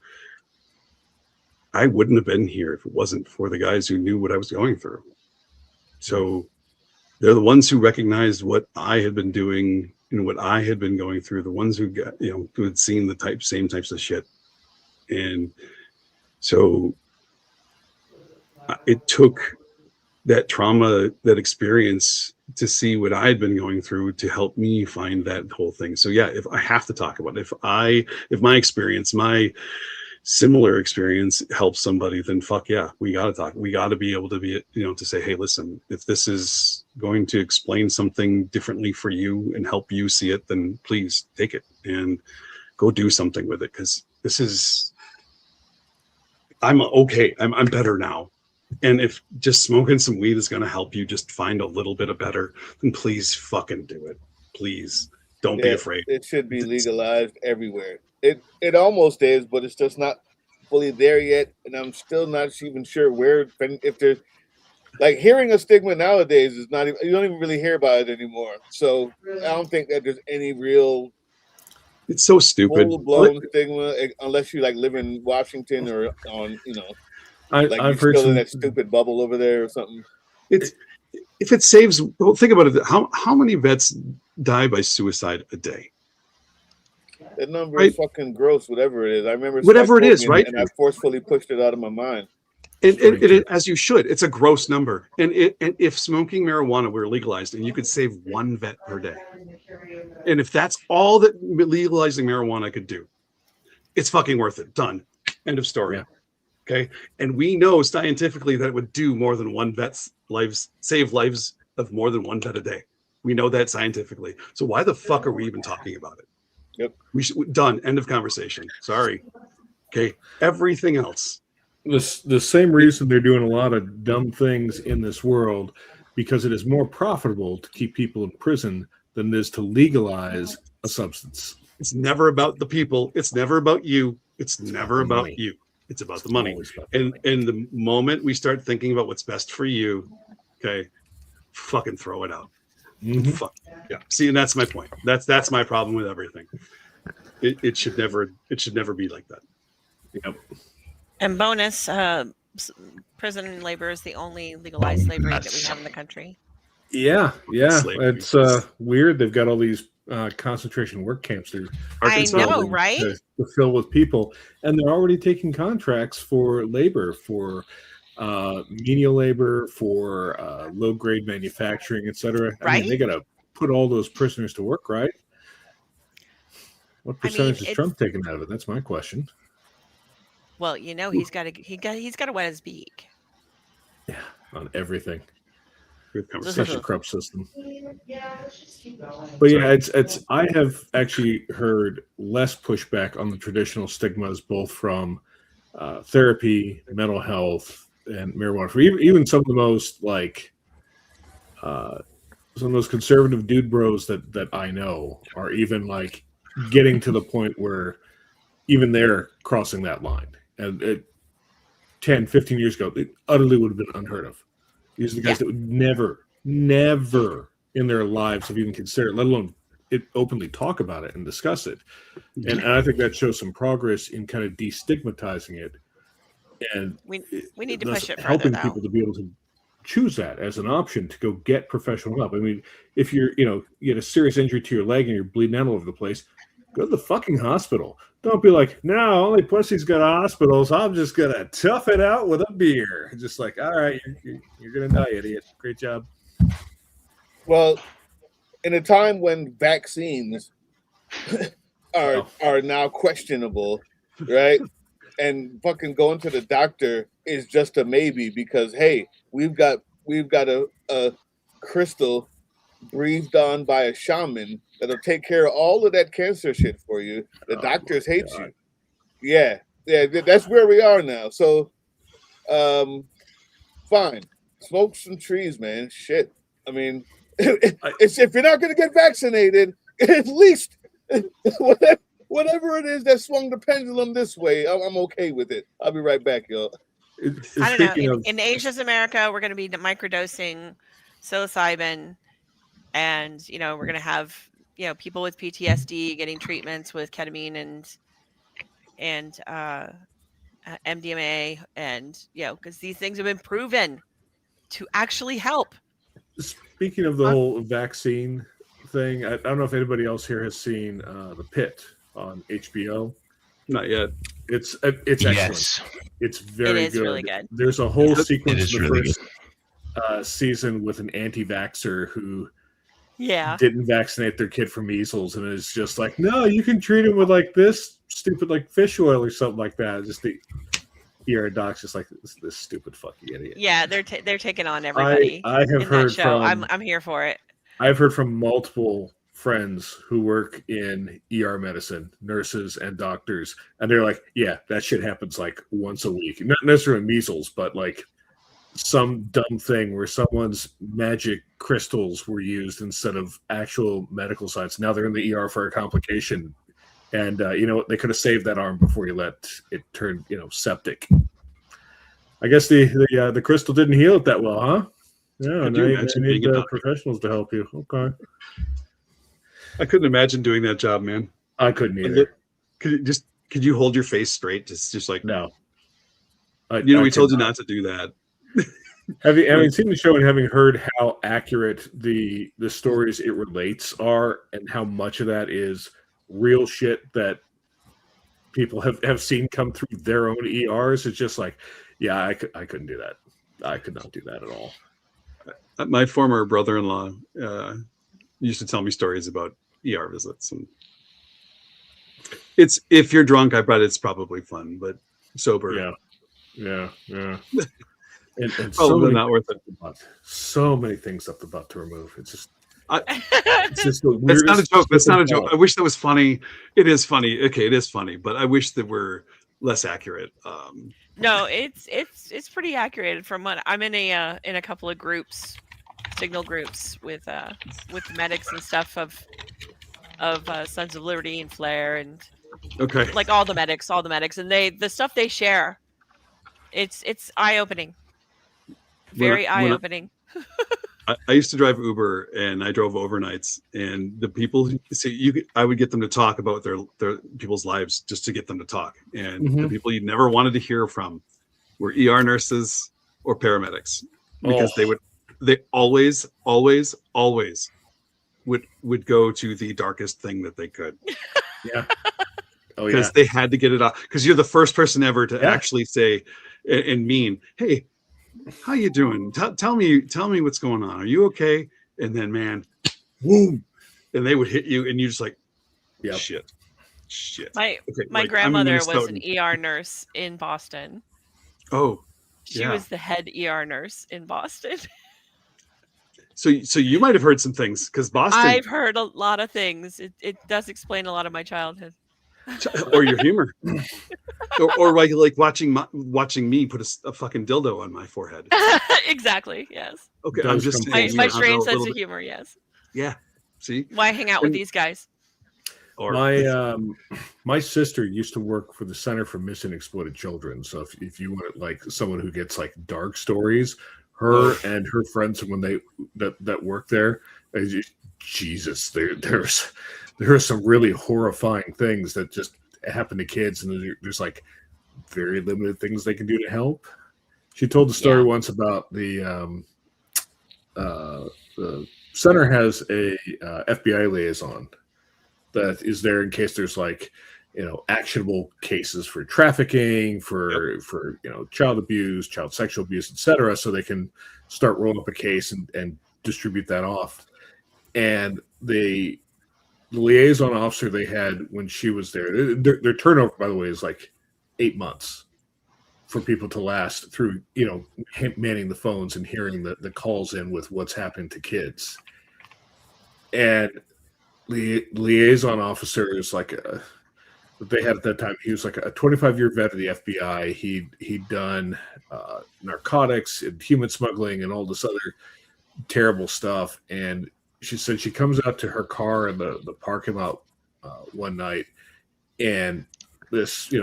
Speaker 1: I wouldn't have been here if it wasn't for the guys who knew what I was going through. So they're the ones who recognized what I had been doing and what I had been going through, the ones who got, who had seen the same types of shit. And so it took that trauma, that experience to see what I had been going through to help me find that whole thing. So yeah, if I have to talk about it, if my experience, my similar experience helps somebody, then fuck yeah, we got to talk. We got to be able to be, to say, hey, listen, if this is going to explain something differently for you and help you see it, then please take it and go do something with it. Cause I'm okay. I'm better now. And if just smoking some weed is going to help you just find a little bit of better, then please fucking do it. Please don't be afraid.
Speaker 5: It should be legalized everywhere. It almost is, but it's just not fully there yet. And I'm still not even sure where, if there's like hearing a stigma nowadays is not even, you don't even really hear about it anymore. So I don't think that there's any real.
Speaker 1: It's so stupid.
Speaker 5: Full-blown stigma, unless you like live in Washington or on, like
Speaker 2: I've
Speaker 5: you're
Speaker 2: heard
Speaker 5: still in that stupid bubble over there or something.
Speaker 1: If it saves, well, think about it. How many vets die by suicide a day?
Speaker 5: That number is fucking gross, whatever it is. I remember
Speaker 1: whatever it is, right?
Speaker 5: And I forcefully pushed it out of my mind.
Speaker 1: And as you should. It's a gross number. And if smoking marijuana were legalized and you could save one vet per day, and if that's all that legalizing marijuana could do, it's fucking worth it. Done. End of story.
Speaker 2: Yeah.
Speaker 1: Okay. And we know scientifically that it would do more than one vet's lives, save lives of more than one vet a day. We know that scientifically. So why the fuck are we even talking about it?
Speaker 5: Yep.
Speaker 1: Done. End of conversation. Sorry. Okay. Everything else.
Speaker 2: The same reason they're doing a lot of dumb things in this world, because it is more profitable to keep people in prison than it is to legalize a substance.
Speaker 1: It's never about the people. It's never about you. It's never about
Speaker 2: money.
Speaker 1: you. It's about the money.
Speaker 2: About the money.
Speaker 1: And the moment we start thinking about what's best for you, okay, fucking throw it out.
Speaker 2: Mm-hmm.
Speaker 1: Fuck. Yeah. See, and that's my point. That's my problem with everything. It should never be like that.
Speaker 2: Yep.
Speaker 3: And bonus, prison labor is the only legalized slavery that we have in the country.
Speaker 2: Yeah.
Speaker 1: Slavery.
Speaker 2: It's weird. They've got all these concentration work camps there.
Speaker 3: I know, right?
Speaker 2: To fill with people, and they're already taking contracts for labor, for menial labor, for low-grade manufacturing, etc.
Speaker 3: Right?
Speaker 2: I mean, they got to put all those prisoners to work, right? What percentage is Trump taking out of it? That's my question.
Speaker 3: Well, he's got to wet his beak.
Speaker 2: Yeah, on everything.
Speaker 1: Such
Speaker 2: a corrupt system. But yeah, it's. I have actually heard less pushback on the traditional stigmas, both from therapy, mental health, and marijuana. For even some of the most some of those conservative dude bros that I know are even getting to the point where even they're crossing that line. And 10, 15 years ago, it utterly would have been unheard of. These are the guys that would never in their lives have even considered, let alone openly talk about it and discuss it. And I think that shows some progress in kind of destigmatizing it. And
Speaker 3: we need to push it further,
Speaker 2: helping people to be able to choose that as an option to go get professional help. I mean, if you get a serious injury to your leg and you're bleeding out all over the place, go to the fucking hospital. Don't be like, no, only pussies go to hospitals. I'm just going to tough it out with a beer. Just like, all right, you're going to die, idiot. Great job.
Speaker 5: Well, in a time when vaccines are now questionable, right? And fucking going to the doctor is just a maybe because, hey, we've got a crystal breathed on by a shaman that'll take care of all of that cancer shit for you. The doctors hate you. Yeah, that's where we are now. So, fine, smoke some trees, man. Shit. I mean, it's if you're not gonna get vaccinated, at least whatever it is that swung the pendulum this way, I'm okay with it. I'll be right back, y'all.
Speaker 3: I don't know. In Asia's America, we're going to be microdosing psilocybin and we're going to have people with PTSD getting treatments with ketamine and MDMA, and because these things have been proven to actually help.
Speaker 2: Speaking of the whole vaccine thing, I don't know if anybody else here has seen The Pit on HBO.
Speaker 1: Not yet.
Speaker 2: It's excellent.
Speaker 4: Yes.
Speaker 2: It's very
Speaker 3: It is
Speaker 2: good.
Speaker 3: really good.
Speaker 2: There's a whole
Speaker 4: It
Speaker 2: sequence
Speaker 4: is
Speaker 2: in the
Speaker 4: really
Speaker 2: first season with an anti-vaxxer who
Speaker 3: Yeah.
Speaker 2: didn't vaccinate their kid for measles, and it's just like, no, you can treat him with like this stupid like fish oil or something like that. Just the ER doc's just like this stupid fucking idiot.
Speaker 3: Yeah, they're taking on everybody.
Speaker 2: I have
Speaker 3: in that
Speaker 2: heard
Speaker 3: show.
Speaker 2: from
Speaker 3: I'm here for it.
Speaker 2: I've heard from multiple friends who work in ER medicine, nurses and doctors, and they're like, yeah, that shit happens like once a week. Not necessarily measles, but like some dumb thing where someone's magic crystals were used instead of actual medical science. Now they're in the ER for a complication. And they could have saved that arm before you let it turn, septic. I guess the crystal didn't heal it that well, huh? Yeah,
Speaker 1: Could
Speaker 2: now
Speaker 1: you
Speaker 2: you
Speaker 1: imagine
Speaker 2: need
Speaker 1: being a doctor?
Speaker 2: professionals to help you. Okay.
Speaker 1: I couldn't imagine doing that job, man.
Speaker 2: I couldn't either.
Speaker 1: Could you hold your face straight? Just like,
Speaker 2: No.
Speaker 1: we told you not to do that.
Speaker 2: Having seen the show and having heard how accurate the stories it relates are, and how much of that is real shit that people have seen come through their own ERs, it's just like, yeah, I couldn't do that. I could not do that at all.
Speaker 1: My former brother-in-law used to tell me stories about ER visits, and it's, if you're drunk, I bet it's probably fun, but sober,
Speaker 2: yeah. And
Speaker 1: probably not worth it.
Speaker 2: So many things up the butt to remove. It's just
Speaker 1: it's just the weirdest. It's not a joke. That's not a joke. I wish that was funny. It is funny. Okay, it is funny, but I wish that we're less accurate.
Speaker 3: No, it's pretty accurate from what I'm in a couple of groups, signal groups with medics and stuff of Sons of Liberty and Flare and
Speaker 1: okay,
Speaker 3: like all the medics, and the stuff they share, it's eye opening, very eye opening.
Speaker 1: I used to drive Uber, and I drove overnights, and the people I would get them to talk about their people's lives just to get them to talk. And the people you never wanted to hear from were ER nurses or paramedics, because they always would go to the darkest thing that they could.
Speaker 2: Yeah. Oh,
Speaker 1: because they had to get it off, because you're the first person ever to actually say and mean, hey, how you doing? Tell me what's going on. Are you okay? And then, man, boom, and they would hit you, and you're just like, shit.
Speaker 3: My grandmother was an ER nurse in Boston.
Speaker 1: Oh,
Speaker 3: she was the head ER nurse in Boston.
Speaker 1: So you might have heard some things, because Boston.
Speaker 3: I've heard a lot of things. It does explain a lot of my childhood.
Speaker 1: Or your humor, or like watching me put a fucking dildo on my forehead.
Speaker 3: Exactly. Yes.
Speaker 1: Okay. I'm just
Speaker 3: saying, my strange sense of humor. Yes.
Speaker 1: Yeah. See.
Speaker 3: Why hang out with these guys?
Speaker 2: Or my sister used to work for the Center for Missing and Exploited Children. So if you want like someone who gets like dark stories, her and her friends when that work there, Jesus, there are some really horrifying things that just happen to kids, and there's like very limited things they can do to help. She told the story once about the center has a FBI liaison that is there in case there's like, actionable cases for trafficking, for child abuse, child sexual abuse, etc. So they can start rolling up a case and distribute that off. And the liaison officer they had when she was there, their turnover, by the way, is like 8 months for people to last through, manning the phones and hearing the calls in with what's happening to kids. And the liaison officer is like they had at that time, he was like a 25-year vet of the FBI. He'd done narcotics and human smuggling and all this other terrible stuff. And she said she comes out to her car in the parking lot one night, and this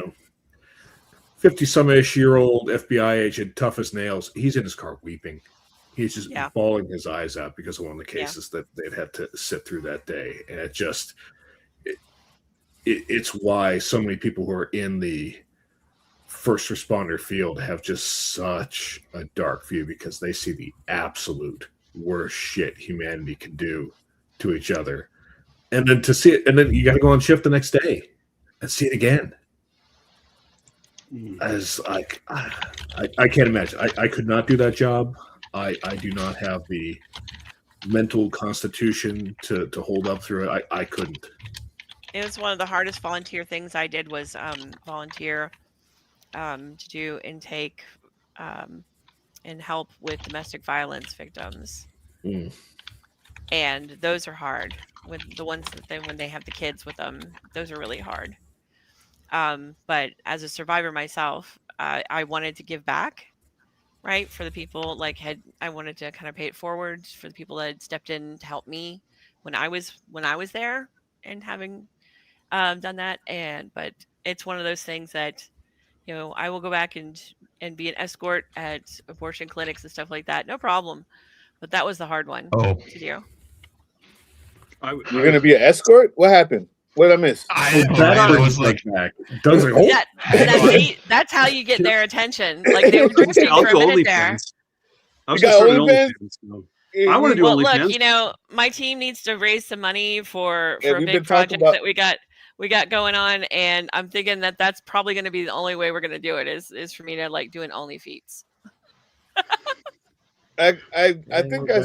Speaker 2: 50-some-ish-year-old FBI agent, tough as nails, he's in his car weeping. He's just
Speaker 3: Yeah.
Speaker 2: bawling his eyes out because of one of the
Speaker 3: Yeah.
Speaker 2: cases that they'd had to sit through that day. And it's why so many people who are in the first responder field have just such a dark view, because they see the absolute worst shit humanity can do to each other. And then to see it, and then you got to go on shift the next day and see it again. As like, I can't imagine. I could not do that job. I do not have the mental constitution to hold up through it. I couldn't.
Speaker 3: It was one of the hardest volunteer things I did was volunteer to do intake and help with domestic violence victims. And those are hard. With the ones that when they have the kids with them, those are really hard. But as a survivor myself, I wanted to give back, right? For the people I wanted to kind of pay it forward for the people that had stepped in to help me when I was there and having done that. But it's one of those things that, I will go back and be an escort at abortion clinics and stuff like that. No problem. But that was the hard one to do.
Speaker 5: You're going to be an escort? What happened? What did I miss?
Speaker 2: I was like, Doug's like,
Speaker 3: that's how you get their attention. Like they were drinking for a minute there.
Speaker 1: I was going to start an OnlyFans. I want to do OnlyFans.
Speaker 3: Look, my team needs to raise some money for a big project that we got going on, and I'm thinking that that's probably going to be the only way we're going to do it is for me to do an OnlyFeeds.
Speaker 5: I think I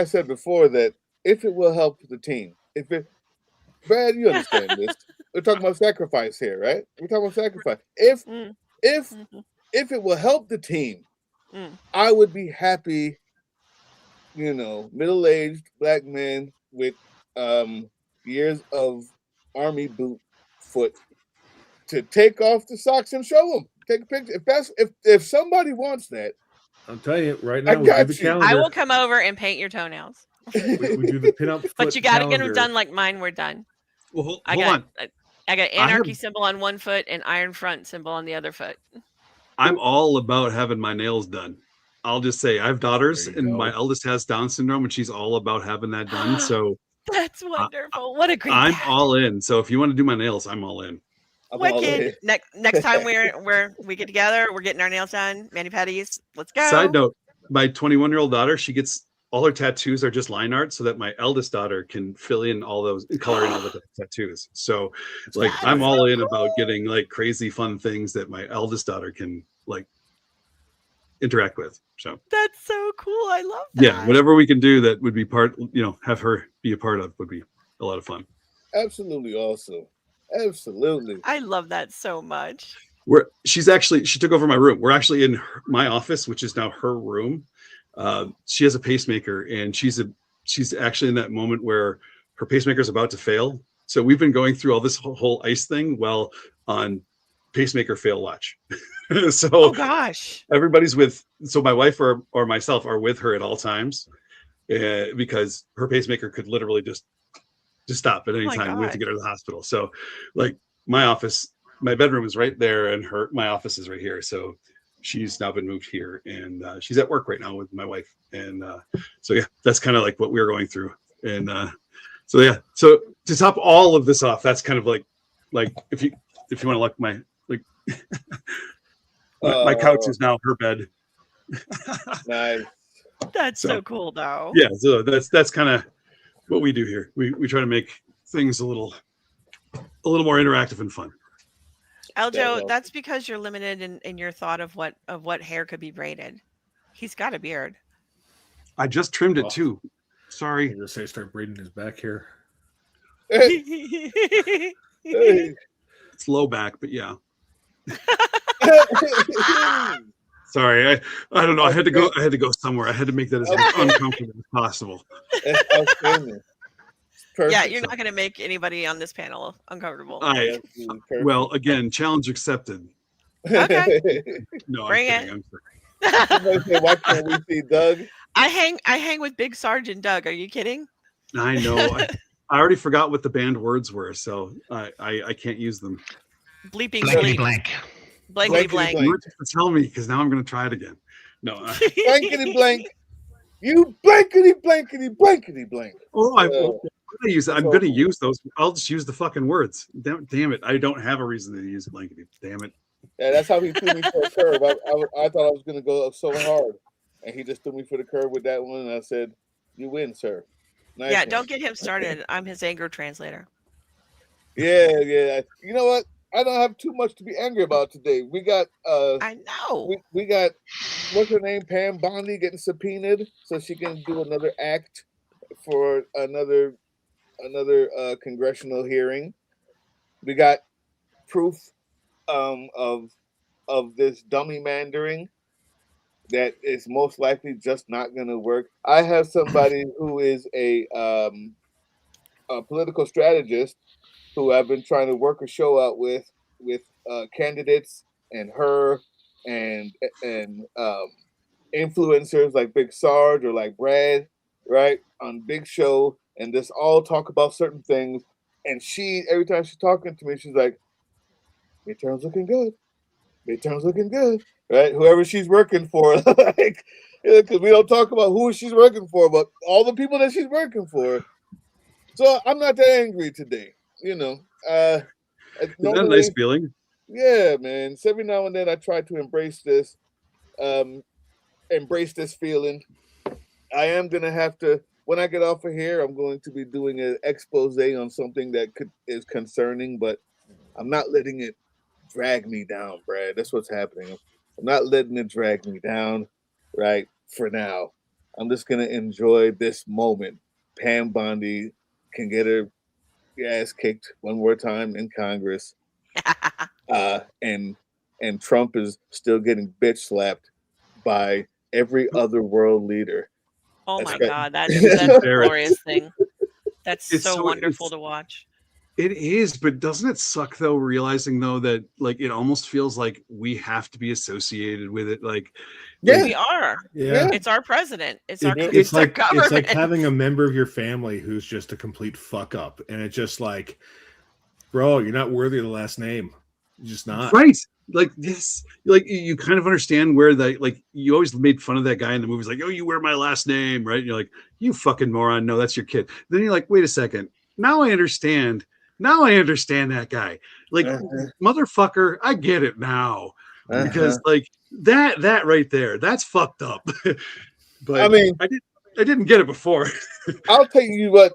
Speaker 5: said before that if it will help the team, Brad, you understand this. We're talking about sacrifice here, right? We're talking about sacrifice. If it will help the team, I would be happy, middle-aged black man with years of army boot foot to take off the socks and show them. Take a picture. If somebody wants that,
Speaker 2: I'll tell you right now. We do the calendar.
Speaker 3: I will come over and paint your toenails.
Speaker 2: we do the pinup.
Speaker 3: But you got to get them done like mine were done.
Speaker 1: Well, hold on.
Speaker 3: I got anarchy symbol on one foot and iron front symbol on the other foot.
Speaker 1: I'm all about having my nails done. I'll just say I have daughters, and my eldest has Down syndrome, and she's all about having that done. So
Speaker 3: that's wonderful. What a great!
Speaker 1: I'm all in. So if you want to do my nails, I'm all in.
Speaker 3: Wicked. Next time we get together, we're getting our nails done. Mani pedis. Let's go.
Speaker 1: Side note: my 21-year-old daughter, she gets all her tattoos are just line art, so that my eldest daughter can fill in all those, color in all the tattoos. So, I'm all in about getting crazy fun things that my eldest daughter can interact with. So
Speaker 3: that's so cool. I love that.
Speaker 1: Yeah, whatever we can do that would be part, have her be a part of would be a lot of fun.
Speaker 5: Absolutely awesome. Absolutely.
Speaker 3: I love that so much.
Speaker 1: She took over my room. We're actually in my office, which is now her room. She has a pacemaker, and she's actually in that moment where her pacemaker is about to fail. So we've been going through all this whole ice thing while on pacemaker fail watch. So
Speaker 3: oh gosh,
Speaker 1: everybody's so my wife or myself are with her at all times, because her pacemaker could literally just stop at any time. We have to get her to the hospital. So my bedroom is right there, and my office is right here. So she's now been moved here, and she's at work right now with my wife. And so yeah, that's kind of what we're going through. And so yeah, so to top all of this off, that's kind of like if you want to look, my my couch is now her bed.
Speaker 5: Nice.
Speaker 3: That's so cool, though.
Speaker 1: Yeah, so that's kind of what we do here. We try to make things a little more interactive and fun.
Speaker 3: Aljo, that's because you're limited in your thought of what hair could be braided. He's got a beard.
Speaker 1: I just trimmed it too. Sorry.
Speaker 2: I just say start braiding his back hair.
Speaker 1: It's low back, but yeah. Sorry, I don't know. I had to go somewhere. I had to make that as uncomfortable as possible.
Speaker 3: Yeah, you're not going to make anybody on this panel uncomfortable.
Speaker 1: Well, again, challenge accepted.
Speaker 3: Okay.
Speaker 1: No,
Speaker 3: Bring
Speaker 1: I'm kidding.
Speaker 5: Why can't we see Doug?
Speaker 3: I hang with Big Sergeant Doug. Are you kidding?
Speaker 1: I know. I already forgot what the banned words were, so I can't use them.
Speaker 3: Bleeping
Speaker 4: Blankety
Speaker 3: bleep.
Speaker 4: blank.
Speaker 3: Blankety blank.
Speaker 1: You have to tell me, because now I'm going to try it again. No.
Speaker 5: Blankety blank. You blankety blankety blankety blank.
Speaker 1: Oh, I'm gonna use those. I'll just use the fucking words. Damn it! I don't have a reason to use blankety. Damn it!
Speaker 5: Yeah, that's how he threw me for a curve. I thought I was going to go up so hard, and he just threw me for the curve with that one. And I said, "You win, sir." Nice
Speaker 3: Yeah,
Speaker 5: one.
Speaker 3: don't get him started. I'm his anger translator.
Speaker 5: Yeah. You know what? I don't have too much to be angry about today. We got
Speaker 3: I know.
Speaker 5: we got what's her name, Pam Bondi, getting subpoenaed so she can do another act for another congressional hearing. We got proof of this dummy mandering that is most likely just not going to work. I have somebody who is a political strategist who I've been trying to work a show out with candidates and her and influencers like Big Sarge or like Brad, right, on Big Show, and just all talk about certain things. And she, every time she's talking to me, she's like, midterms looking good. Midterms looking good, right? Whoever she's working for, like, because we don't talk about who she's working for, but all the people that she's working for. So I'm not that angry today, you know.
Speaker 1: Isn't that a nice feeling?
Speaker 5: Yeah, man. So every now and then I try to embrace this feeling. I am gonna have to, when I get off of here, I'm going to be doing an expose on something that is concerning, but I'm not letting it drag me down, Brad. That's what's happening. I'm not letting it drag me down, right? For now, I'm just gonna enjoy this moment. Pam Bondi can get her ass kicked one more time in Congress, and Trump is still getting bitch slapped by every other world leader.
Speaker 3: Oh
Speaker 5: That's
Speaker 3: my
Speaker 5: right.
Speaker 3: God, that's a glorious thing. That's
Speaker 1: It's
Speaker 3: so
Speaker 1: so-
Speaker 3: wonderful
Speaker 1: it's-
Speaker 3: to watch.
Speaker 1: It is, but doesn't it suck though, realizing though that like it almost feels like we have to be associated with it? Like,
Speaker 5: Yeah.
Speaker 3: We are.
Speaker 2: Yeah.
Speaker 3: It's our president. It's our
Speaker 2: It's
Speaker 3: our
Speaker 2: like
Speaker 3: government.
Speaker 2: having a member of your family who's just a complete fuck up, and it's just like, bro, you're not worthy of the last name. You're just not.
Speaker 1: right? Like this, like you kind of understand where like you always made fun of that guy in the movies, like, oh, you wear my last name, right? And you're like, you fucking moron. No, that's your kid. Then you're like, wait a second. Now I understand that guy. Like, motherfucker, I get it now. Because like that right there, that's fucked up. But
Speaker 5: I mean,
Speaker 1: I didn't get it before.
Speaker 5: I'll tell you what,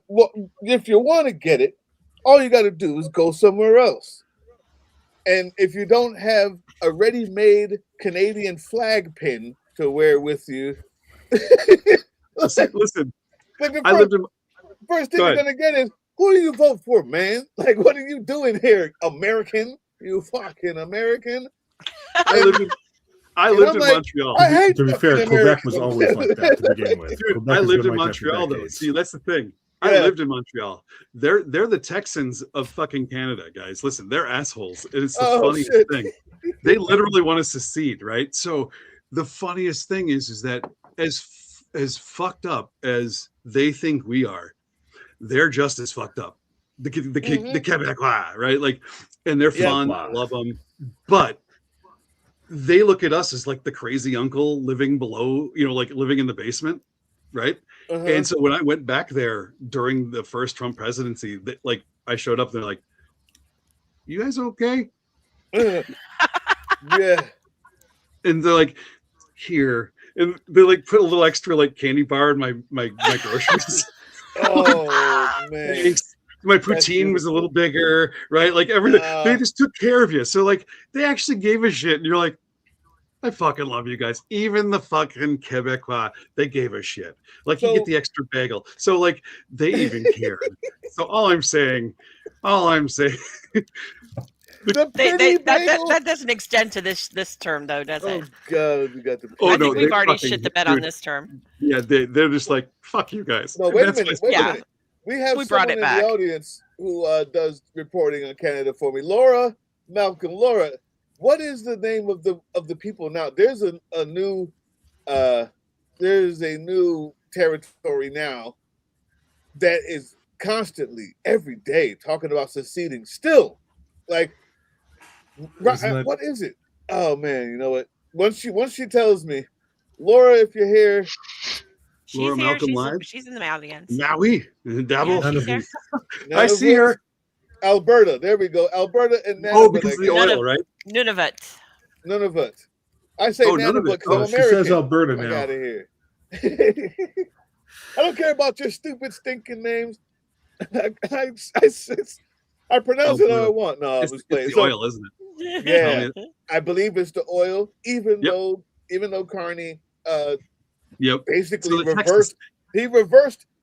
Speaker 5: if you want to get it, all you got to do is go somewhere else. And if you don't have a ready-made Canadian flag pin to wear with you,
Speaker 1: listen,
Speaker 5: like the
Speaker 1: I lived in.
Speaker 5: first thing you're gonna get is, who do you vote for, man? Like, what are you doing here, American? You fucking American.
Speaker 1: I lived in
Speaker 5: like,
Speaker 1: Montreal.
Speaker 5: I hate
Speaker 2: To be fair,
Speaker 5: fucking
Speaker 2: Quebec was
Speaker 5: Americans.
Speaker 2: always like that to begin with.
Speaker 1: Dude,
Speaker 2: Quebec
Speaker 1: I
Speaker 2: has
Speaker 1: lived
Speaker 2: been
Speaker 1: in
Speaker 2: like that for
Speaker 1: Montreal though.
Speaker 2: decades.
Speaker 1: See, that's the thing.
Speaker 5: Yeah.
Speaker 1: I lived in Montreal. They're the Texans of fucking Canada, guys. Listen, they're assholes. It's the funniest thing. They literally want to secede, right? So the funniest thing is that as fucked up as they think we are, they're just as fucked up. The Quebecois, right? Like, and they're fun. I love them, but they look at us as like the crazy uncle living below, like living in the basement, right? And so when I went back there during the first Trump presidency, like I showed up, they're like, "You guys okay?"
Speaker 5: Yeah.
Speaker 1: And they're like, "Here," and they like put a little extra like candy bar in my groceries.
Speaker 5: Oh man.
Speaker 1: Thanks. My poutine was a little bigger, right? Like everything. They just took care of you. So like they actually gave a shit, and you're like, I fucking love you guys. Even the fucking Quebecois, they gave a shit. Like you get the extra bagel. So like they even cared. So all I'm saying.
Speaker 3: That doesn't extend to this term though, does it?
Speaker 5: Oh god, we got the.
Speaker 3: I think we've already shit the bed on this term.
Speaker 1: Yeah, they're just like, fuck you guys.
Speaker 5: No, wait a minute. Wait a minute. We have
Speaker 3: brought
Speaker 5: someone
Speaker 3: it
Speaker 5: in
Speaker 3: back.
Speaker 5: the audience who does reporting on Canada for me. Laura Malcolm. Laura, what is the name of the people now? There's a new territory now that is constantly every day talking about seceding. Still, like, what is it? Oh man, you know what? Once she tells me, Laura, if you're here,
Speaker 3: She's
Speaker 1: Laura
Speaker 3: here.
Speaker 1: Malcolm Live?
Speaker 3: She's in the audience.
Speaker 1: Maui,
Speaker 3: Yeah,
Speaker 1: Dabble.
Speaker 3: she's there.
Speaker 5: none
Speaker 1: I
Speaker 5: of
Speaker 1: see
Speaker 5: us-
Speaker 1: her.
Speaker 5: Alberta. There we go. Alberta and Nunavut.
Speaker 1: Oh, because of the
Speaker 3: None
Speaker 1: oil,
Speaker 3: of-
Speaker 1: right?
Speaker 3: Nunavut.
Speaker 5: Nunavut. I say
Speaker 1: Oh, none of
Speaker 5: Nunavut
Speaker 1: it.
Speaker 5: because I'm
Speaker 2: Oh, she
Speaker 5: American.
Speaker 2: says Alberta
Speaker 5: I
Speaker 2: now.
Speaker 5: got it here. I don't care about your stupid stinking names. I pronounce it how I want. No, I'm
Speaker 1: It's,
Speaker 5: just
Speaker 1: it's
Speaker 5: playing.
Speaker 1: the
Speaker 5: So,
Speaker 1: oil, isn't it?
Speaker 5: yeah,
Speaker 1: Tell
Speaker 5: I believe it's the oil. Even
Speaker 1: Yep.
Speaker 5: though Carney
Speaker 1: Yep.
Speaker 5: basically
Speaker 1: So the
Speaker 5: reversed.
Speaker 1: Texas-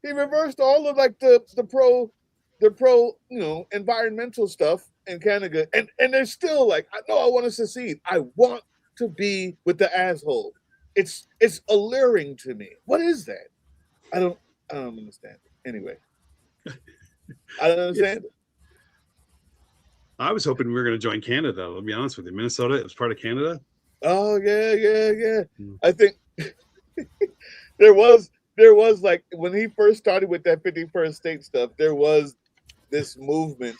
Speaker 5: He reversed all of like the pro environmental stuff in Canada, and they're still like, I know I want to secede. I want to be with the asshole. It's alluring to me. What is that? I don't understand it. Anyway, I don't understand it.
Speaker 1: I was hoping we were going to join Canada. I'll be honest with you. Minnesota, it was part of Canada.
Speaker 5: Oh yeah.
Speaker 1: Hmm.
Speaker 5: I think there was like when he first started with that 51st state stuff, there was this movement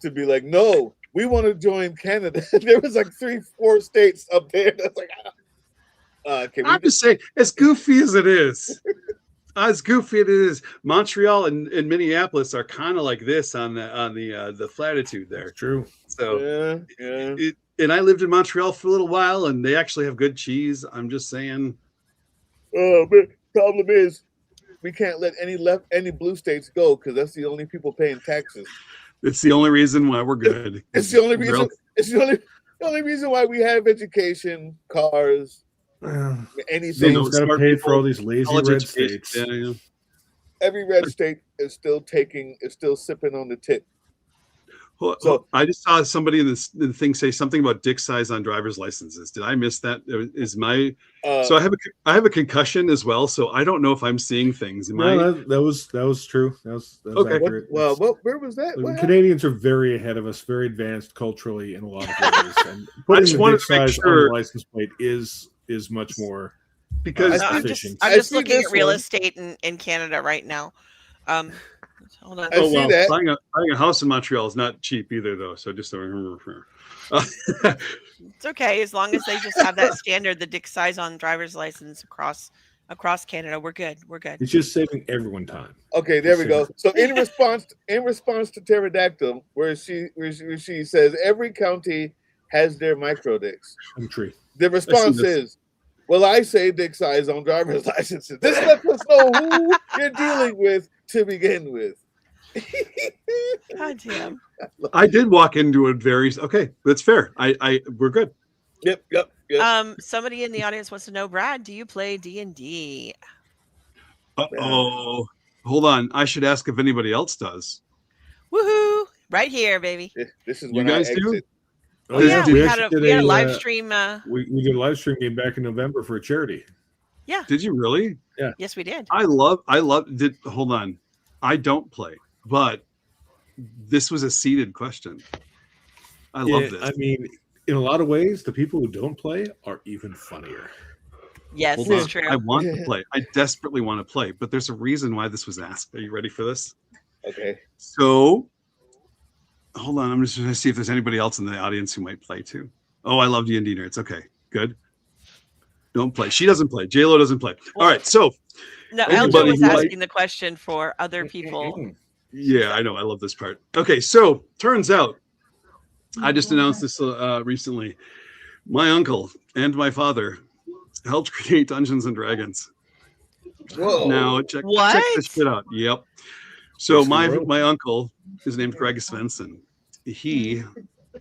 Speaker 5: to be like, no, we want to join Canada. There was like 3-4 states up there. That's like, can we
Speaker 1: I'm just saying, as goofy as it is, Montreal and Minneapolis are kind of like this on the latitude there.
Speaker 2: That's true.
Speaker 1: So
Speaker 5: yeah.
Speaker 1: and I lived in Montreal for a little while, and they actually have good cheese. I'm just saying.
Speaker 5: But problem is, we can't let any blue states go because that's the only people paying taxes.
Speaker 1: It's the only reason why we're good.
Speaker 5: It's the only reason. It's the only reason why we have education, cars, anything.
Speaker 2: Someone's got to
Speaker 1: smart
Speaker 2: pay
Speaker 1: people,
Speaker 2: for all these lazy
Speaker 1: college
Speaker 2: red
Speaker 1: education.
Speaker 2: states.
Speaker 1: Yeah.
Speaker 5: Every red state is still sipping on the tip.
Speaker 1: So I just saw somebody in the thing say something about dick size on driver's licenses. Did I miss that? Is my so I have a concussion as well, so I don't know if I'm seeing things.
Speaker 2: That was true. That was
Speaker 1: Okay.
Speaker 2: accurate.
Speaker 5: Where was that?
Speaker 2: The
Speaker 5: What
Speaker 2: Canadians are very ahead of us, very advanced culturally in a lot of ways. And
Speaker 1: I
Speaker 2: putting
Speaker 1: just
Speaker 2: the
Speaker 1: wanted
Speaker 2: dick
Speaker 1: to make
Speaker 2: size on
Speaker 1: sure-
Speaker 2: the license plate is much more
Speaker 1: because
Speaker 3: I'm
Speaker 2: efficient.
Speaker 3: just
Speaker 5: see
Speaker 3: looking
Speaker 5: this
Speaker 3: at real
Speaker 5: one.
Speaker 3: estate in Canada right now. Hold on.
Speaker 5: I see that.
Speaker 1: buying a house in Montreal is not cheap either, though. So just so remember.
Speaker 3: It's okay as long as they just have that standard, the dick size on driver's license across Canada. We're good.
Speaker 2: It's just saving everyone time.
Speaker 5: Okay, there we go. So in response to pterodactyl, where she says every county has their micro dicks.
Speaker 2: Country.
Speaker 5: The response is, well, I say dick size on driver's licenses. This lets us know who you're dealing with to begin with.
Speaker 3: God damn.
Speaker 1: I did walk into a okay. That's fair. We're good.
Speaker 5: Yep.
Speaker 3: Somebody in the audience wants to know, Brad, do you play D&D?
Speaker 1: Oh, hold on. I should ask if anybody else does.
Speaker 3: Woohoo! Right here, baby.
Speaker 5: This is
Speaker 1: You
Speaker 5: when
Speaker 1: guys
Speaker 5: I
Speaker 1: do?
Speaker 5: exit.
Speaker 3: Oh yeah, we had
Speaker 2: actually
Speaker 3: a live stream.
Speaker 2: We did a live stream game back in November for a charity.
Speaker 3: Yeah.
Speaker 1: Did you really?
Speaker 2: Yeah.
Speaker 3: Yes, we did.
Speaker 1: Hold on. I don't play, but this was a seeded question. I love this.
Speaker 2: I mean, in a lot of ways, the people who don't play are even funnier.
Speaker 3: Yes,
Speaker 1: Hold
Speaker 3: it's
Speaker 1: on.
Speaker 3: true.
Speaker 1: I want to play. I desperately want to play, but there's a reason why this was asked. Are you ready for this?
Speaker 5: Okay.
Speaker 1: So, hold on. I'm just going to see if there's anybody else in the audience who might play too. Oh, I love D&D nerds. Okay, good. Don't play. She doesn't play. JLo doesn't play. All right. So,
Speaker 3: No,
Speaker 1: anybody
Speaker 3: LJ was
Speaker 1: who
Speaker 3: asking the question for other people.
Speaker 1: yeah, I know. I love this part. Okay, so turns out, I just announced this recently. My uncle and my father helped create Dungeons and Dragons.
Speaker 5: Whoa.
Speaker 1: Now check this shit out. Yep. So my uncle is named Greg Svensson. He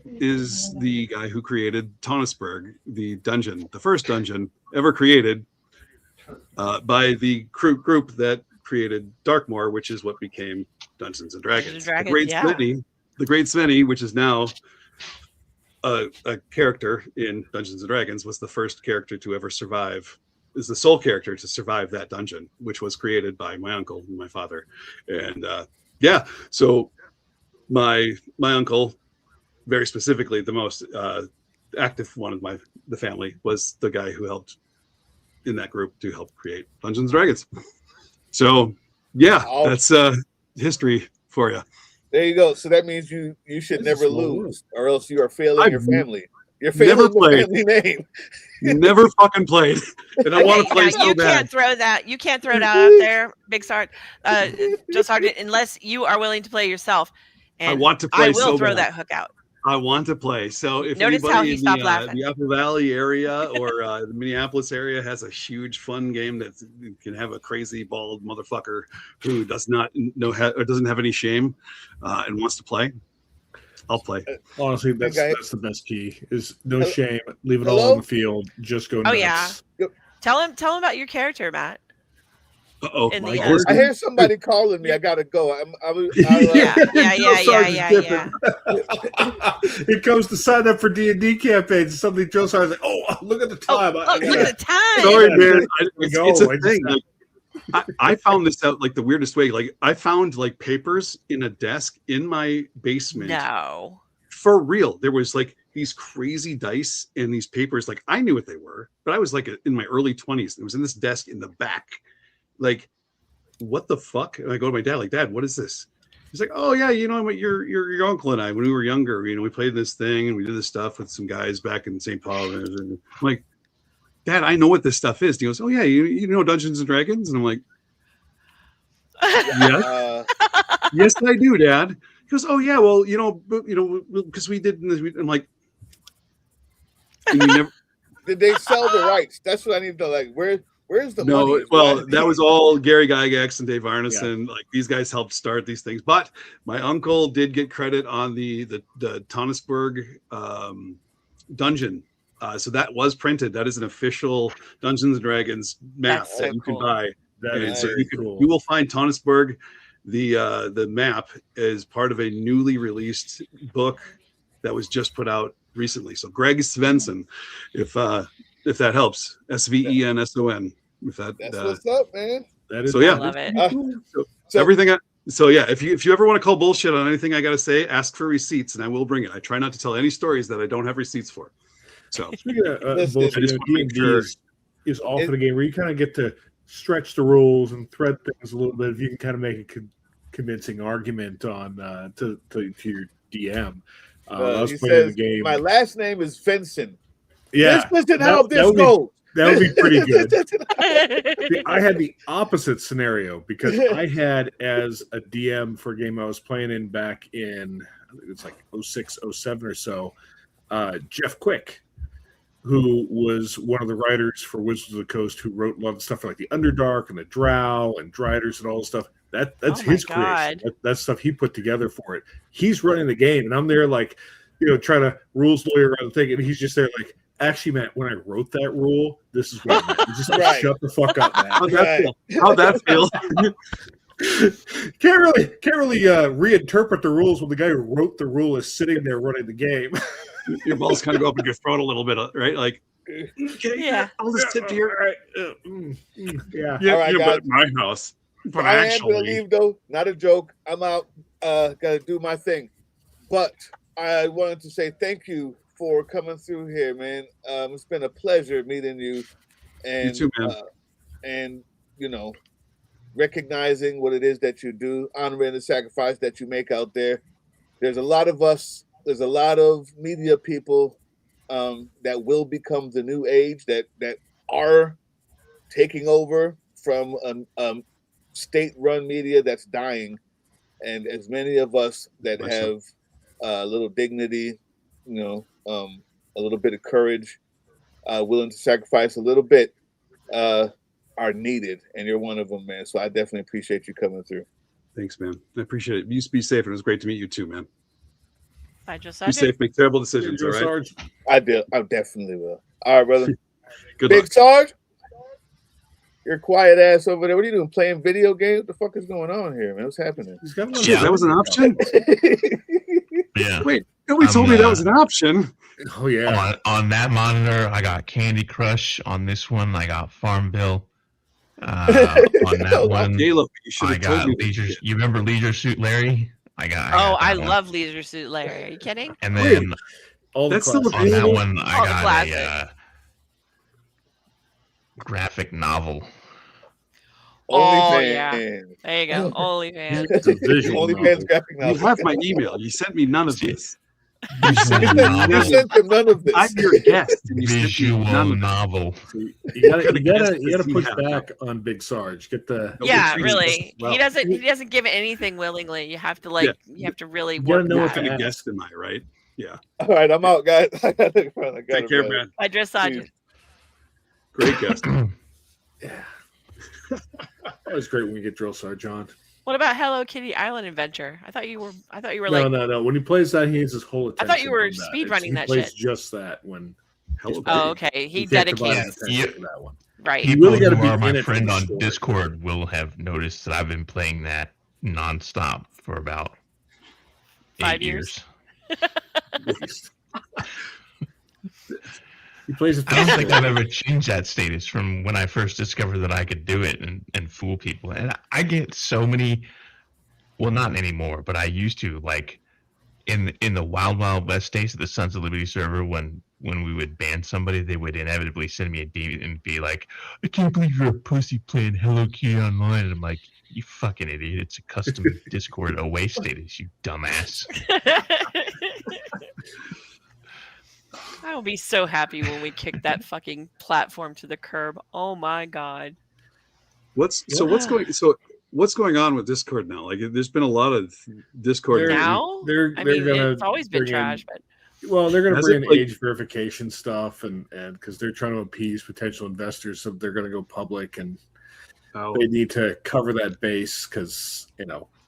Speaker 1: is the guy who created Tonisberg, the first dungeon ever created by the group that created Darkmoor, which is what became Dungeons and Dragons. The Great Svenny, which is now a character in Dungeons and Dragons, was the first character to ever survive. Is the sole character to survive that dungeon, which was created by my uncle and my father. And so my uncle, very specifically, the most active one of the family, was the guy who helped in that group to help create Dungeons and Dragons. So that's history for you.
Speaker 5: There you go. So that means you should never lose, or else you are failing your family. You're failing
Speaker 1: never
Speaker 5: the
Speaker 1: played.
Speaker 5: family name.
Speaker 1: Never fucking played, and I want to play
Speaker 3: now
Speaker 1: so
Speaker 3: you
Speaker 1: bad.
Speaker 3: can't throw that. You can't throw that out there, Big Sergeant, Joe Sergeant, unless you are willing to play yourself. And
Speaker 1: I want to play
Speaker 3: I will
Speaker 1: so
Speaker 3: throw
Speaker 1: bad.
Speaker 3: that hook out.
Speaker 1: I want to play. So if
Speaker 3: Notice how
Speaker 1: anybody
Speaker 3: he
Speaker 1: in
Speaker 3: stopped laughing.
Speaker 1: the Apple Valley area or the Minneapolis area has a huge fun game that can have a crazy bald motherfucker who does not know or doesn't have any shame and wants to play, I'll play.
Speaker 2: Honestly, that's
Speaker 5: Okay.
Speaker 2: the best key. Is no shame. Leave it
Speaker 5: Hello?
Speaker 2: all on the field. Just go nuts.
Speaker 3: Oh yeah. Tell him about your character, Matt.
Speaker 1: Uh-oh.
Speaker 3: In
Speaker 2: My
Speaker 3: the
Speaker 2: word.
Speaker 5: I hear somebody calling me. I gotta go.
Speaker 3: yeah.
Speaker 2: Here comes to sign up for D&D campaigns. Something Joe Sarge's like, oh, look at the time.
Speaker 3: Look at the time.
Speaker 1: Sorry, man.
Speaker 2: Go.
Speaker 1: It's a
Speaker 2: I
Speaker 1: thing. Like, I found this out like the weirdest way. Like I found like papers in a desk in my basement.
Speaker 3: No.
Speaker 1: For real. There was like these crazy dice and these papers. Like I knew what they were, but I was like in my early 20s. It was in this desk in the back. Like, what the fuck? And I go to my dad, like, Dad, what is this? He's like, oh yeah, you know, your uncle and I, when we were younger, you know, we played this thing and we did this stuff with some guys back in St. Paul. And I'm like, Dad, I know what this stuff is. And he goes, oh yeah, you know Dungeons and Dragons? And I'm like, yes, yes, I do, Dad. He goes, oh yeah, well, because we did. I'm like, and you never.
Speaker 5: Did they sell the rights? That's what I need to like. Where's the
Speaker 1: No,
Speaker 5: money?
Speaker 1: well, that was all Gary Gygax and Dave Arneson. Yeah. Like these guys helped start these things. But my uncle did get credit on the Tonsberg dungeon. So that was printed. That is an official Dungeons and Dragons map that you can buy. And so you will find Tonsberg. The map is part of a newly released book that was just put out recently. So Greg Svensson, if that helps, Svenson. If that's
Speaker 5: what's up, man.
Speaker 2: That is
Speaker 1: so yeah.
Speaker 3: I love it.
Speaker 1: So everything. So yeah, if you ever want to call bullshit on anything I got to say, ask for receipts and I will bring it. I try not to tell any stories that I don't have receipts for. So
Speaker 2: speaking of bullshit, D&D is often a game where you kind of get to stretch the rules and thread things a little bit. If you can kind of make a convincing argument on to your DM. I was playing the game.
Speaker 5: My last name is Vincent.
Speaker 2: Yeah,
Speaker 5: this isn't how this goes.
Speaker 2: That would be pretty good. I had the opposite scenario because I had, as a DM for a game I was playing in back in, I think it's like 06, 07 or so, Jeff Quick, who was one of the writers for Wizards of the Coast, who wrote a lot of stuff for like the Underdark and the Drow and Driders and all this stuff. That's his creation. That's stuff he put together for it. He's running the game, and I'm there like, trying to rules lawyer around the thing, and he's just there like, actually, Matt, when I wrote that rule, this is what I meant. Just shut the fuck up, Matt.
Speaker 1: How'd that feel?
Speaker 2: Can't really reinterpret the rules when the guy who wrote the rule is sitting there running the game.
Speaker 1: Your balls kind of go up in your throat a little bit, right? Like, okay,
Speaker 3: yeah,
Speaker 1: I'll just tip here.
Speaker 2: Yeah.
Speaker 5: All right, guys.
Speaker 1: At my house. But
Speaker 5: I am gonna leave though. Not a joke. I'm out. Gotta do my thing. But I wanted to say thank you for coming through here, man. It's been a pleasure meeting you, and
Speaker 1: you too, man.
Speaker 5: And recognizing what it is that you do, honoring the sacrifice that you make out there. There's a lot of us. There's a lot of media people that will become the new age that are taking over from state-run media that's dying, and as many of us that have a little dignity, a little bit of courage, willing to sacrifice a little bit, are needed, and you're one of them, man. So I definitely appreciate you coming through.
Speaker 1: Thanks, man. I appreciate it. You be safe, and it was great to meet you too, man.
Speaker 3: Be
Speaker 1: safe. Make terrible decisions. All right.
Speaker 5: Sarge. I definitely will. All right, brother.
Speaker 1: Good
Speaker 5: Big
Speaker 1: luck.
Speaker 5: Sarge. You're quiet ass over there. What are you doing? Playing video games? What the fuck is going on here, man? What's happening?
Speaker 1: That was an option.
Speaker 4: Yeah.
Speaker 1: Wait, nobody told me that was an option.
Speaker 2: Oh yeah.
Speaker 4: On that monitor, I got Candy Crush. On this one, I got Farmville. On that one,
Speaker 1: Caleb,
Speaker 4: I got Leisure. You remember Leisure Suit Larry? I
Speaker 3: love Leisure Suit Larry. Are you kidding?
Speaker 4: And then
Speaker 2: on
Speaker 4: that one, I got a graphic novel.
Speaker 5: OnlyFans.
Speaker 3: Yeah. There you go. OnlyFans.
Speaker 5: OnlyFans graphic novel.
Speaker 1: You have my email. You sent me none of this.
Speaker 4: Visual
Speaker 5: You
Speaker 4: novel.
Speaker 5: sent them none of this.
Speaker 1: I'm your guest. And you sent me
Speaker 4: Visual
Speaker 1: none of it.
Speaker 4: novel.
Speaker 2: So you gotta
Speaker 1: Yes,
Speaker 2: push
Speaker 1: yeah.
Speaker 2: back on Big Sarge. Get the
Speaker 1: No,
Speaker 3: Yeah,
Speaker 1: treats
Speaker 3: really.
Speaker 1: well.
Speaker 3: He doesn't give anything willingly. You have to you have to really
Speaker 2: you gotta
Speaker 3: work
Speaker 2: know
Speaker 3: that.
Speaker 2: what
Speaker 1: What kind
Speaker 2: to
Speaker 1: of
Speaker 2: ask.
Speaker 1: guest am I, right? Yeah.
Speaker 5: All right, I'm out, guys. I gotta run.
Speaker 1: Take care, man.
Speaker 3: I dressage.
Speaker 1: Great guest.
Speaker 2: Yeah. Always great when you get Drill Sergeant.
Speaker 3: What about Hello Kitty Island Adventure? I thought you were
Speaker 2: No. When he plays that, he needs his whole attention.
Speaker 3: I thought you were
Speaker 2: on that.
Speaker 3: speedrunning
Speaker 2: He
Speaker 3: that
Speaker 2: plays
Speaker 3: shit.
Speaker 2: just that when.
Speaker 1: Hello,
Speaker 3: Oh,
Speaker 1: Kitty.
Speaker 3: okay. He
Speaker 2: you can't divide
Speaker 3: dedicates.
Speaker 2: his attention to that one.
Speaker 3: Right.
Speaker 2: You
Speaker 4: People
Speaker 2: really gotta
Speaker 4: who
Speaker 2: be
Speaker 4: are my
Speaker 2: in it for
Speaker 4: friend
Speaker 2: the
Speaker 4: on
Speaker 2: story.
Speaker 4: Discord will have noticed that I've been playing that nonstop for about
Speaker 3: 5
Speaker 4: 8
Speaker 3: years.
Speaker 2: At least. He plays it.
Speaker 4: I don't think I've ever changed that status from when I first discovered that I could do it and fool people. And I get so many, well, not anymore, but I used to, like, in the Wild Wild West days of the Sons of Liberty server, when we would ban somebody, they would inevitably send me a DM and be like, I can't believe you're a pussy playing Hello Kitty online. And I'm like, you fucking idiot. It's a custom Discord away status, you dumbass.
Speaker 3: I will be so happy when we kick that fucking platform to the curb. Oh my god.
Speaker 1: What's going on with Discord now? Like, there's been a lot of Discord.
Speaker 3: Now?
Speaker 2: They're
Speaker 3: I mean,
Speaker 2: gonna
Speaker 3: it's always been
Speaker 2: bring in-
Speaker 3: trash, but
Speaker 2: Well, they're going to
Speaker 1: Has
Speaker 2: bring
Speaker 1: it,
Speaker 2: in
Speaker 1: like-
Speaker 2: age verification stuff, and because they're trying to appease potential investors, so they're going to go public, and
Speaker 1: Oh,
Speaker 2: they need to cover that base because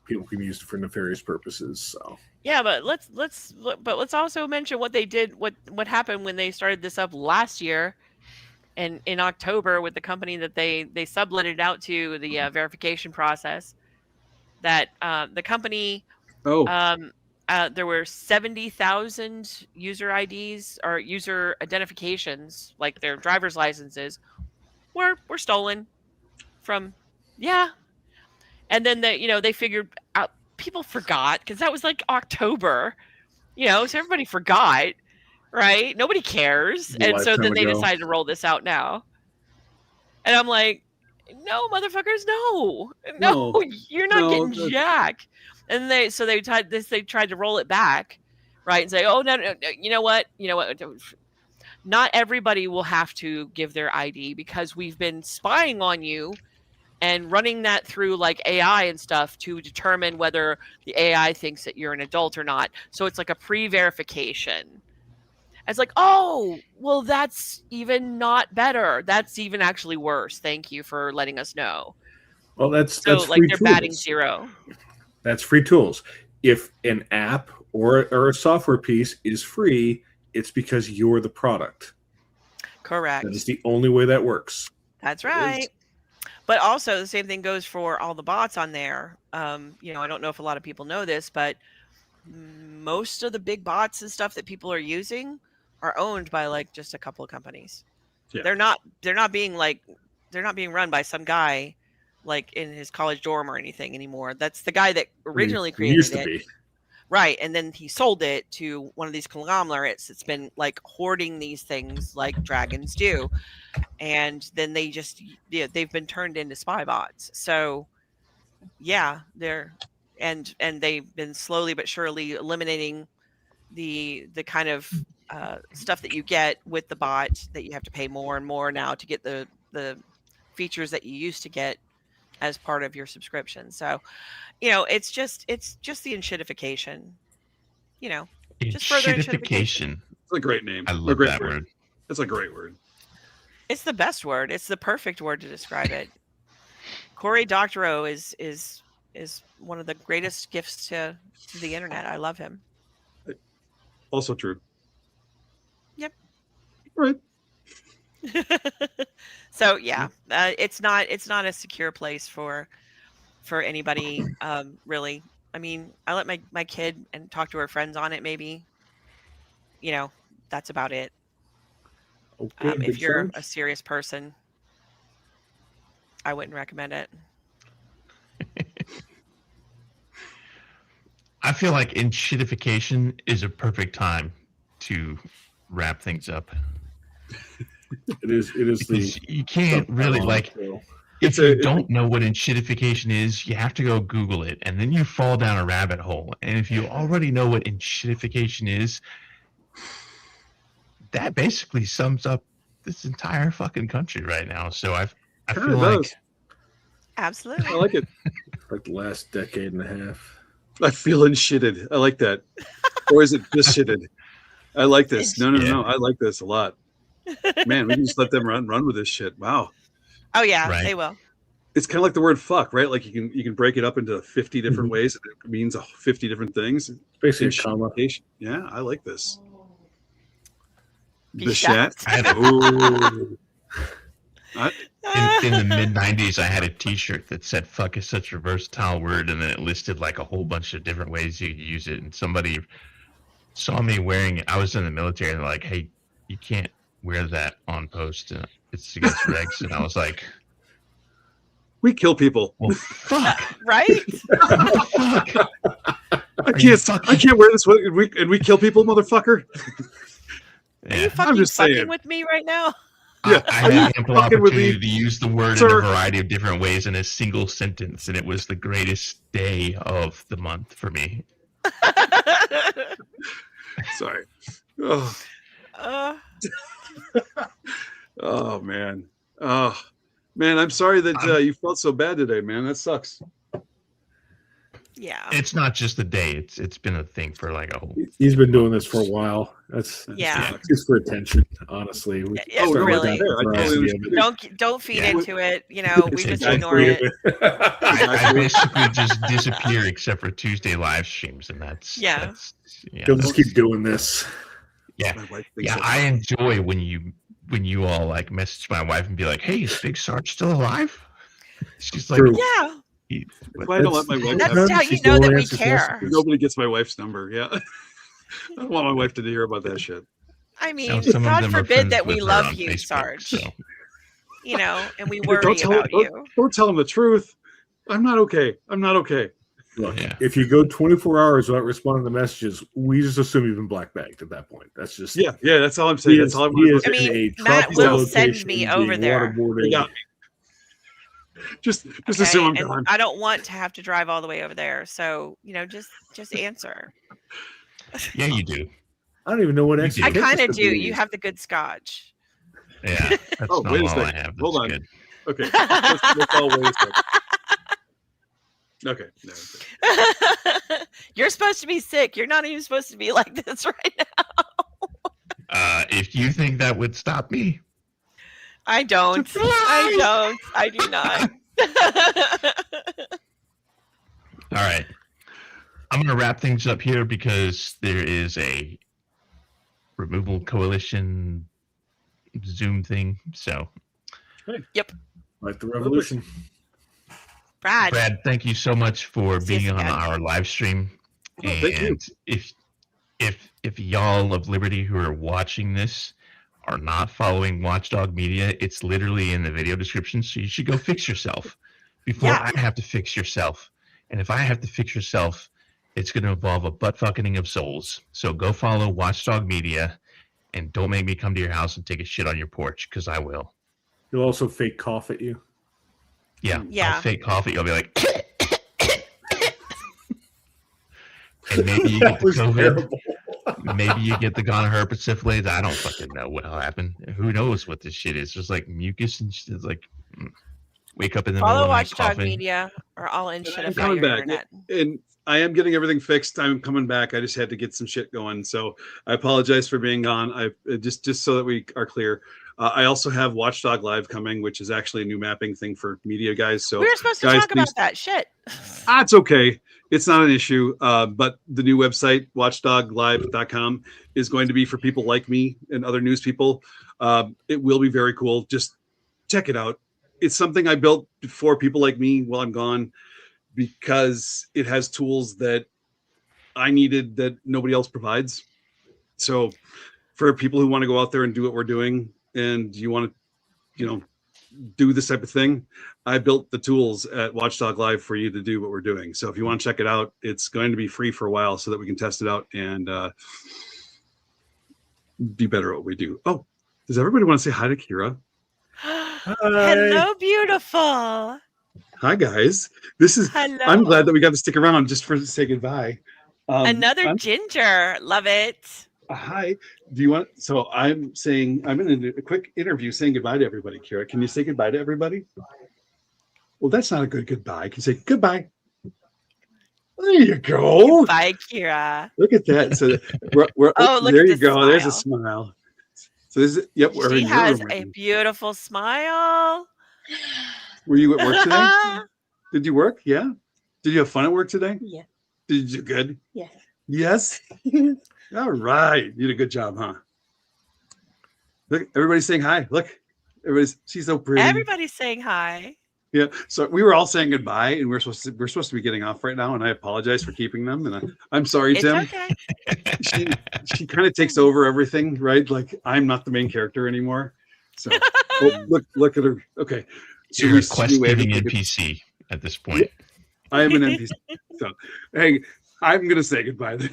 Speaker 2: people can use it for nefarious purposes. So
Speaker 3: yeah, but let's also mention what they did, what happened when they started this up last year, and in October with the company that they sublet it out to the verification process. That the company, there were 70,000 user IDs or user identifications, like their driver's licenses, were stolen from, and then they figured out, people forgot because that was like October, so everybody forgot, right? Nobody cares,
Speaker 2: A
Speaker 3: and so then
Speaker 2: lifetime
Speaker 3: they
Speaker 2: ago.
Speaker 3: decided to roll this out now, and I'm like, no, motherfuckers, no,
Speaker 1: No.
Speaker 3: you're not
Speaker 1: No,
Speaker 3: getting
Speaker 1: that's-
Speaker 3: jack. And they tried to roll it back, right, and say, oh no, you know what, not everybody will have to give their ID because we've been spying on you and running that through like AI and stuff to determine whether the AI thinks that you're an adult or not. So it's like a pre-verification. It's like, oh, well, that's even not better. That's even actually worse. Thank you for letting us know.
Speaker 2: well, that's
Speaker 3: So
Speaker 2: free
Speaker 3: like they're
Speaker 2: tools.
Speaker 3: batting zero.
Speaker 2: That's free tools. If an app or a software piece is free, it's because you're the product.
Speaker 3: Correct.
Speaker 2: That is the only way that works.
Speaker 3: That's
Speaker 1: It
Speaker 3: right.
Speaker 1: is.
Speaker 3: But also the same thing goes for all the bots on there. I don't know if a lot of people know this, but most of the big bots and stuff that people are using are owned by like just a couple of companies.
Speaker 1: Yeah.
Speaker 3: They're not being run by some guy like in his college dorm or anything anymore. That's the guy that originally
Speaker 2: It
Speaker 3: created
Speaker 2: used to
Speaker 3: it.
Speaker 2: be.
Speaker 3: Right, and then he sold it to one of these conglomerates that's been like hoarding these things like dragons do, and then they've been turned into spy bots. So they're and they've been slowly but surely eliminating the kind of stuff that you get with the bot, that you have to pay more and more now to get the features that you used to get as part of your subscription. So it's just the enshittification, just further
Speaker 4: Shitification.
Speaker 1: it's a great name.
Speaker 4: I
Speaker 1: A
Speaker 4: love
Speaker 1: great
Speaker 4: that word.
Speaker 1: It's a great word.
Speaker 3: It's the best word. It's the perfect word to describe it. Cory Doctorow is one of the greatest gifts to the internet. I love him.
Speaker 1: Also true.
Speaker 3: Yep.
Speaker 1: Right.
Speaker 3: So it's not a secure place for anybody, really. I mean, I let my kid and talk to her friends on it, maybe. That's about it.
Speaker 2: Okay,
Speaker 3: If
Speaker 2: Big
Speaker 3: you're
Speaker 2: Sarge?
Speaker 3: a serious person, I wouldn't recommend it.
Speaker 4: I feel like enshittification is a perfect time to wrap things up.
Speaker 2: It is
Speaker 4: Because
Speaker 2: the
Speaker 4: you can't really, like, if you don't know what enshittification is, you have to go Google it, and then you fall down a rabbit hole. And if you already know what enshittification is, that basically sums up this entire fucking country right now. So I
Speaker 1: Kinda
Speaker 4: feel like
Speaker 1: does.
Speaker 3: Absolutely.
Speaker 1: I like it.
Speaker 2: Like the last decade and a half.
Speaker 1: I feel unshitted. I like that. Or is it just shitted? I like this. No.
Speaker 4: Yeah.
Speaker 1: I like this a lot. Man, we can just let them run with this shit. Wow.
Speaker 3: Oh yeah,
Speaker 4: Right.
Speaker 3: they will.
Speaker 1: It's kind of like the word fuck, right? Like you can break it up into 50 different ways. And it means 50 different things.
Speaker 2: Basically, a comma.
Speaker 1: Yeah, I like this.
Speaker 3: Be
Speaker 1: The chat.
Speaker 3: shot.
Speaker 1: Ooh.
Speaker 4: in the mid 90s, I had a T-shirt that said "fuck is such a versatile word," and then it listed like a whole bunch of different ways you could use it. And somebody saw me wearing it. I was in the military, and they're like, "Hey, you can't wear that on post. It's against regs." And I was like,
Speaker 1: We kill people.
Speaker 4: "Well, fuck,
Speaker 3: Right?
Speaker 4: fuck."
Speaker 1: I can't wear this and we kill people, motherfucker.
Speaker 3: Are you
Speaker 4: Yeah.
Speaker 3: fucking
Speaker 1: just saying.
Speaker 3: fucking with me right now?
Speaker 1: Yeah.
Speaker 4: I
Speaker 1: Are you
Speaker 4: had ample
Speaker 1: fucking with
Speaker 4: opportunity
Speaker 1: me,
Speaker 4: to use the word in
Speaker 1: sir?
Speaker 4: a variety of different ways in a single sentence, and it was the greatest day of the month for me.
Speaker 1: Sorry. Oh,
Speaker 3: Uh,
Speaker 1: oh man. Oh man, I'm sorry that you felt so bad today, man. That sucks.
Speaker 3: yeah.
Speaker 4: It's not just a day; it's been a thing for like a whole.
Speaker 2: He's been doing this for a while. That's
Speaker 3: Yeah.
Speaker 2: just for attention, honestly. We
Speaker 3: Yeah,
Speaker 1: Oh,
Speaker 2: started
Speaker 3: really.
Speaker 2: with that
Speaker 1: I totally
Speaker 2: veracity of
Speaker 1: understand.
Speaker 2: it.
Speaker 3: Don't feed
Speaker 4: Yeah.
Speaker 3: into it. You know, we just
Speaker 4: Exactly.
Speaker 3: ignore it.
Speaker 4: I basically just disappear except for Tuesday live streams, and that's
Speaker 3: Yeah.
Speaker 2: He'll just keep doing this.
Speaker 4: yeah.
Speaker 1: My wife thinks
Speaker 4: Yeah,
Speaker 1: so.
Speaker 4: I enjoy when you all like message my wife and be like, "Hey, is Big Sarge still alive?" She's like,
Speaker 2: True.
Speaker 3: Yeah.
Speaker 1: That's why I don't let my wife
Speaker 3: That's
Speaker 1: have
Speaker 3: how
Speaker 1: it.
Speaker 3: you know that we
Speaker 2: answers
Speaker 3: care.
Speaker 2: messages.
Speaker 1: Nobody gets my wife's number. Yeah. I don't want my wife to hear about that shit.
Speaker 3: I
Speaker 4: Now,
Speaker 3: mean,
Speaker 4: some of
Speaker 3: God
Speaker 4: them are
Speaker 3: forbid
Speaker 4: friends
Speaker 3: that we
Speaker 4: with her
Speaker 3: love
Speaker 4: on
Speaker 3: you,
Speaker 4: Facebook,
Speaker 3: Sarge.
Speaker 4: so.
Speaker 3: You know, and we
Speaker 1: Don't
Speaker 3: worry
Speaker 1: tell
Speaker 3: about you.
Speaker 1: don't tell them the truth. I'm not okay. I'm not okay.
Speaker 2: Look,
Speaker 4: Yeah.
Speaker 2: if you go 24 hours without responding to messages, we just assume you've been black bagged at that point. That's just
Speaker 1: Yeah, that's all I'm saying. That's all I
Speaker 2: he
Speaker 1: want
Speaker 2: is
Speaker 1: to
Speaker 3: I
Speaker 1: say.
Speaker 3: mean,
Speaker 2: in a
Speaker 3: Matt
Speaker 2: tropical
Speaker 3: will send
Speaker 2: location
Speaker 3: me
Speaker 2: being
Speaker 3: over there.
Speaker 2: waterboarded.
Speaker 1: They got me. Just
Speaker 3: Okay?
Speaker 1: assume I'm
Speaker 3: And
Speaker 1: gone.
Speaker 3: I don't want to have to drive all the way over there. So, you know, just answer.
Speaker 4: Yeah, you do.
Speaker 2: I don't even know what
Speaker 4: You
Speaker 2: extra
Speaker 4: do.
Speaker 3: I
Speaker 2: tips
Speaker 3: kind of
Speaker 2: to
Speaker 3: do.
Speaker 2: be
Speaker 3: You
Speaker 2: used.
Speaker 3: have the good scotch.
Speaker 4: Yeah, that's
Speaker 1: Oh,
Speaker 4: not
Speaker 1: wait a
Speaker 4: all I
Speaker 1: second.
Speaker 4: have. That's
Speaker 1: Hold on.
Speaker 4: good.
Speaker 1: Okay. Let's all wait a second. Okay. No, okay.
Speaker 3: You're supposed to be sick. You're not even supposed to be like this right now.
Speaker 4: If you think that would stop me,
Speaker 3: I don't. I don't. I do not.
Speaker 4: all right. I'm going to wrap things up here because there is a removal coalition Zoom thing. So,
Speaker 2: Like the revolution.
Speaker 3: Brad.
Speaker 4: thank you so much for
Speaker 3: See us
Speaker 4: being on
Speaker 3: again.
Speaker 4: our live stream.
Speaker 1: Oh, thank you.
Speaker 4: And if y'all of Liberty who are watching this are not following Watchdog Media, it's literally in the video description. So you should go fix yourself before
Speaker 3: Yeah.
Speaker 4: I have to fix yourself. And if I have to fix yourself, it's going to involve a butt fucking of souls. So go follow Watchdog Media and don't make me come to your house and take a shit on your porch because I will.
Speaker 2: He'll also fake cough at you.
Speaker 4: Yeah.
Speaker 3: Yeah.
Speaker 4: I'll fake coffee. I'll be like, and maybe you get the
Speaker 2: was
Speaker 4: COVID.
Speaker 2: terrible.
Speaker 4: Maybe you get the gonorrhea syphilis. I don't fucking know what'll happen. Who knows what this shit is? Just like mucus and shit. It's like wake up in the middle
Speaker 3: Follow
Speaker 4: of the night
Speaker 3: Watchdog
Speaker 4: coughing.
Speaker 3: Media or I'll end shit
Speaker 1: I'm
Speaker 3: about
Speaker 1: coming
Speaker 3: your
Speaker 1: back.
Speaker 3: internet.
Speaker 1: And I am getting everything fixed. I'm coming back. I just had to get some shit going. So I apologize for being gone. I just so that we are clear. I also have Watchdog Live coming, which is actually a new mapping thing for media guys. So
Speaker 3: We were supposed to
Speaker 1: guys,
Speaker 3: talk about
Speaker 1: please-
Speaker 3: that shit.
Speaker 1: it's okay. It's not an issue. But the new website, watchdoglive.com, is going to be for people like me and other news people. It will be very cool. Just check it out. It's something I built for people like me while I'm gone because it has tools that I needed that nobody else provides. So for people who want to go out there and do what we're doing and you want to, do this type of thing, I built the tools at Watchdog Live for you to do what we're doing. So if you want to check it out, it's going to be free for a while so that we can test it out and be better at what we do. Oh, does everybody want to say hi to Kira?
Speaker 3: Hello, beautiful.
Speaker 1: Hi guys. This is.
Speaker 3: Hello.
Speaker 1: I'm glad that we got to stick around just for to say goodbye.
Speaker 3: Another ginger. Love it.
Speaker 1: Hi. Do you want? So I'm saying I'm in a quick interview saying goodbye to everybody. Kira, can you say goodbye to everybody? Well, that's not a good goodbye. Can you say goodbye? There you go.
Speaker 3: Bye, Kira.
Speaker 1: Look at that. So we're
Speaker 3: Oh, look
Speaker 1: there
Speaker 3: at
Speaker 1: you
Speaker 3: this
Speaker 1: go. There's a
Speaker 3: smile.
Speaker 1: smile. So this is we're
Speaker 3: She
Speaker 1: in your
Speaker 3: has
Speaker 1: room
Speaker 3: a
Speaker 1: right now.
Speaker 3: beautiful smile.
Speaker 1: Were you at work today? Did you work? Yeah. Did you have fun at work today?
Speaker 6: Yeah.
Speaker 1: Did you do good?
Speaker 6: Yeah.
Speaker 1: Yes. All right. You did a good job, huh? Look, everybody's saying hi. Look, she's so pretty.
Speaker 3: Everybody's saying hi.
Speaker 1: Yeah. So we were all saying goodbye, and we're supposed to be getting off right now. And I apologize for keeping them. And I'm sorry,
Speaker 3: It's
Speaker 1: Tim.
Speaker 3: okay.
Speaker 1: She kind of takes over everything, right? Like I'm not the main character anymore. So look at her. Okay.
Speaker 4: You're a quest-giving NPC at this point.
Speaker 1: I am an NPC. So hey, I'm gonna say goodbye then.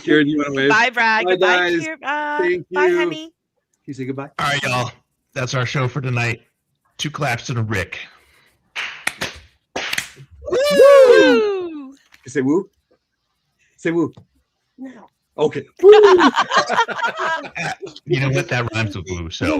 Speaker 1: Karen, you want to wave?
Speaker 3: Bye, Brad.
Speaker 1: Bye,
Speaker 3: Goodbye,
Speaker 1: guys.
Speaker 3: Kira.
Speaker 1: Thank
Speaker 3: Bye,
Speaker 1: you.
Speaker 3: honey.
Speaker 1: Can you say goodbye?
Speaker 4: All right, y'all. That's our show for tonight. 2 claps to the Rick.
Speaker 1: Woo!
Speaker 3: Woo!
Speaker 1: You say woo? Say woo.
Speaker 6: No.
Speaker 1: Okay.
Speaker 4: You know what? That rhymes with woo, so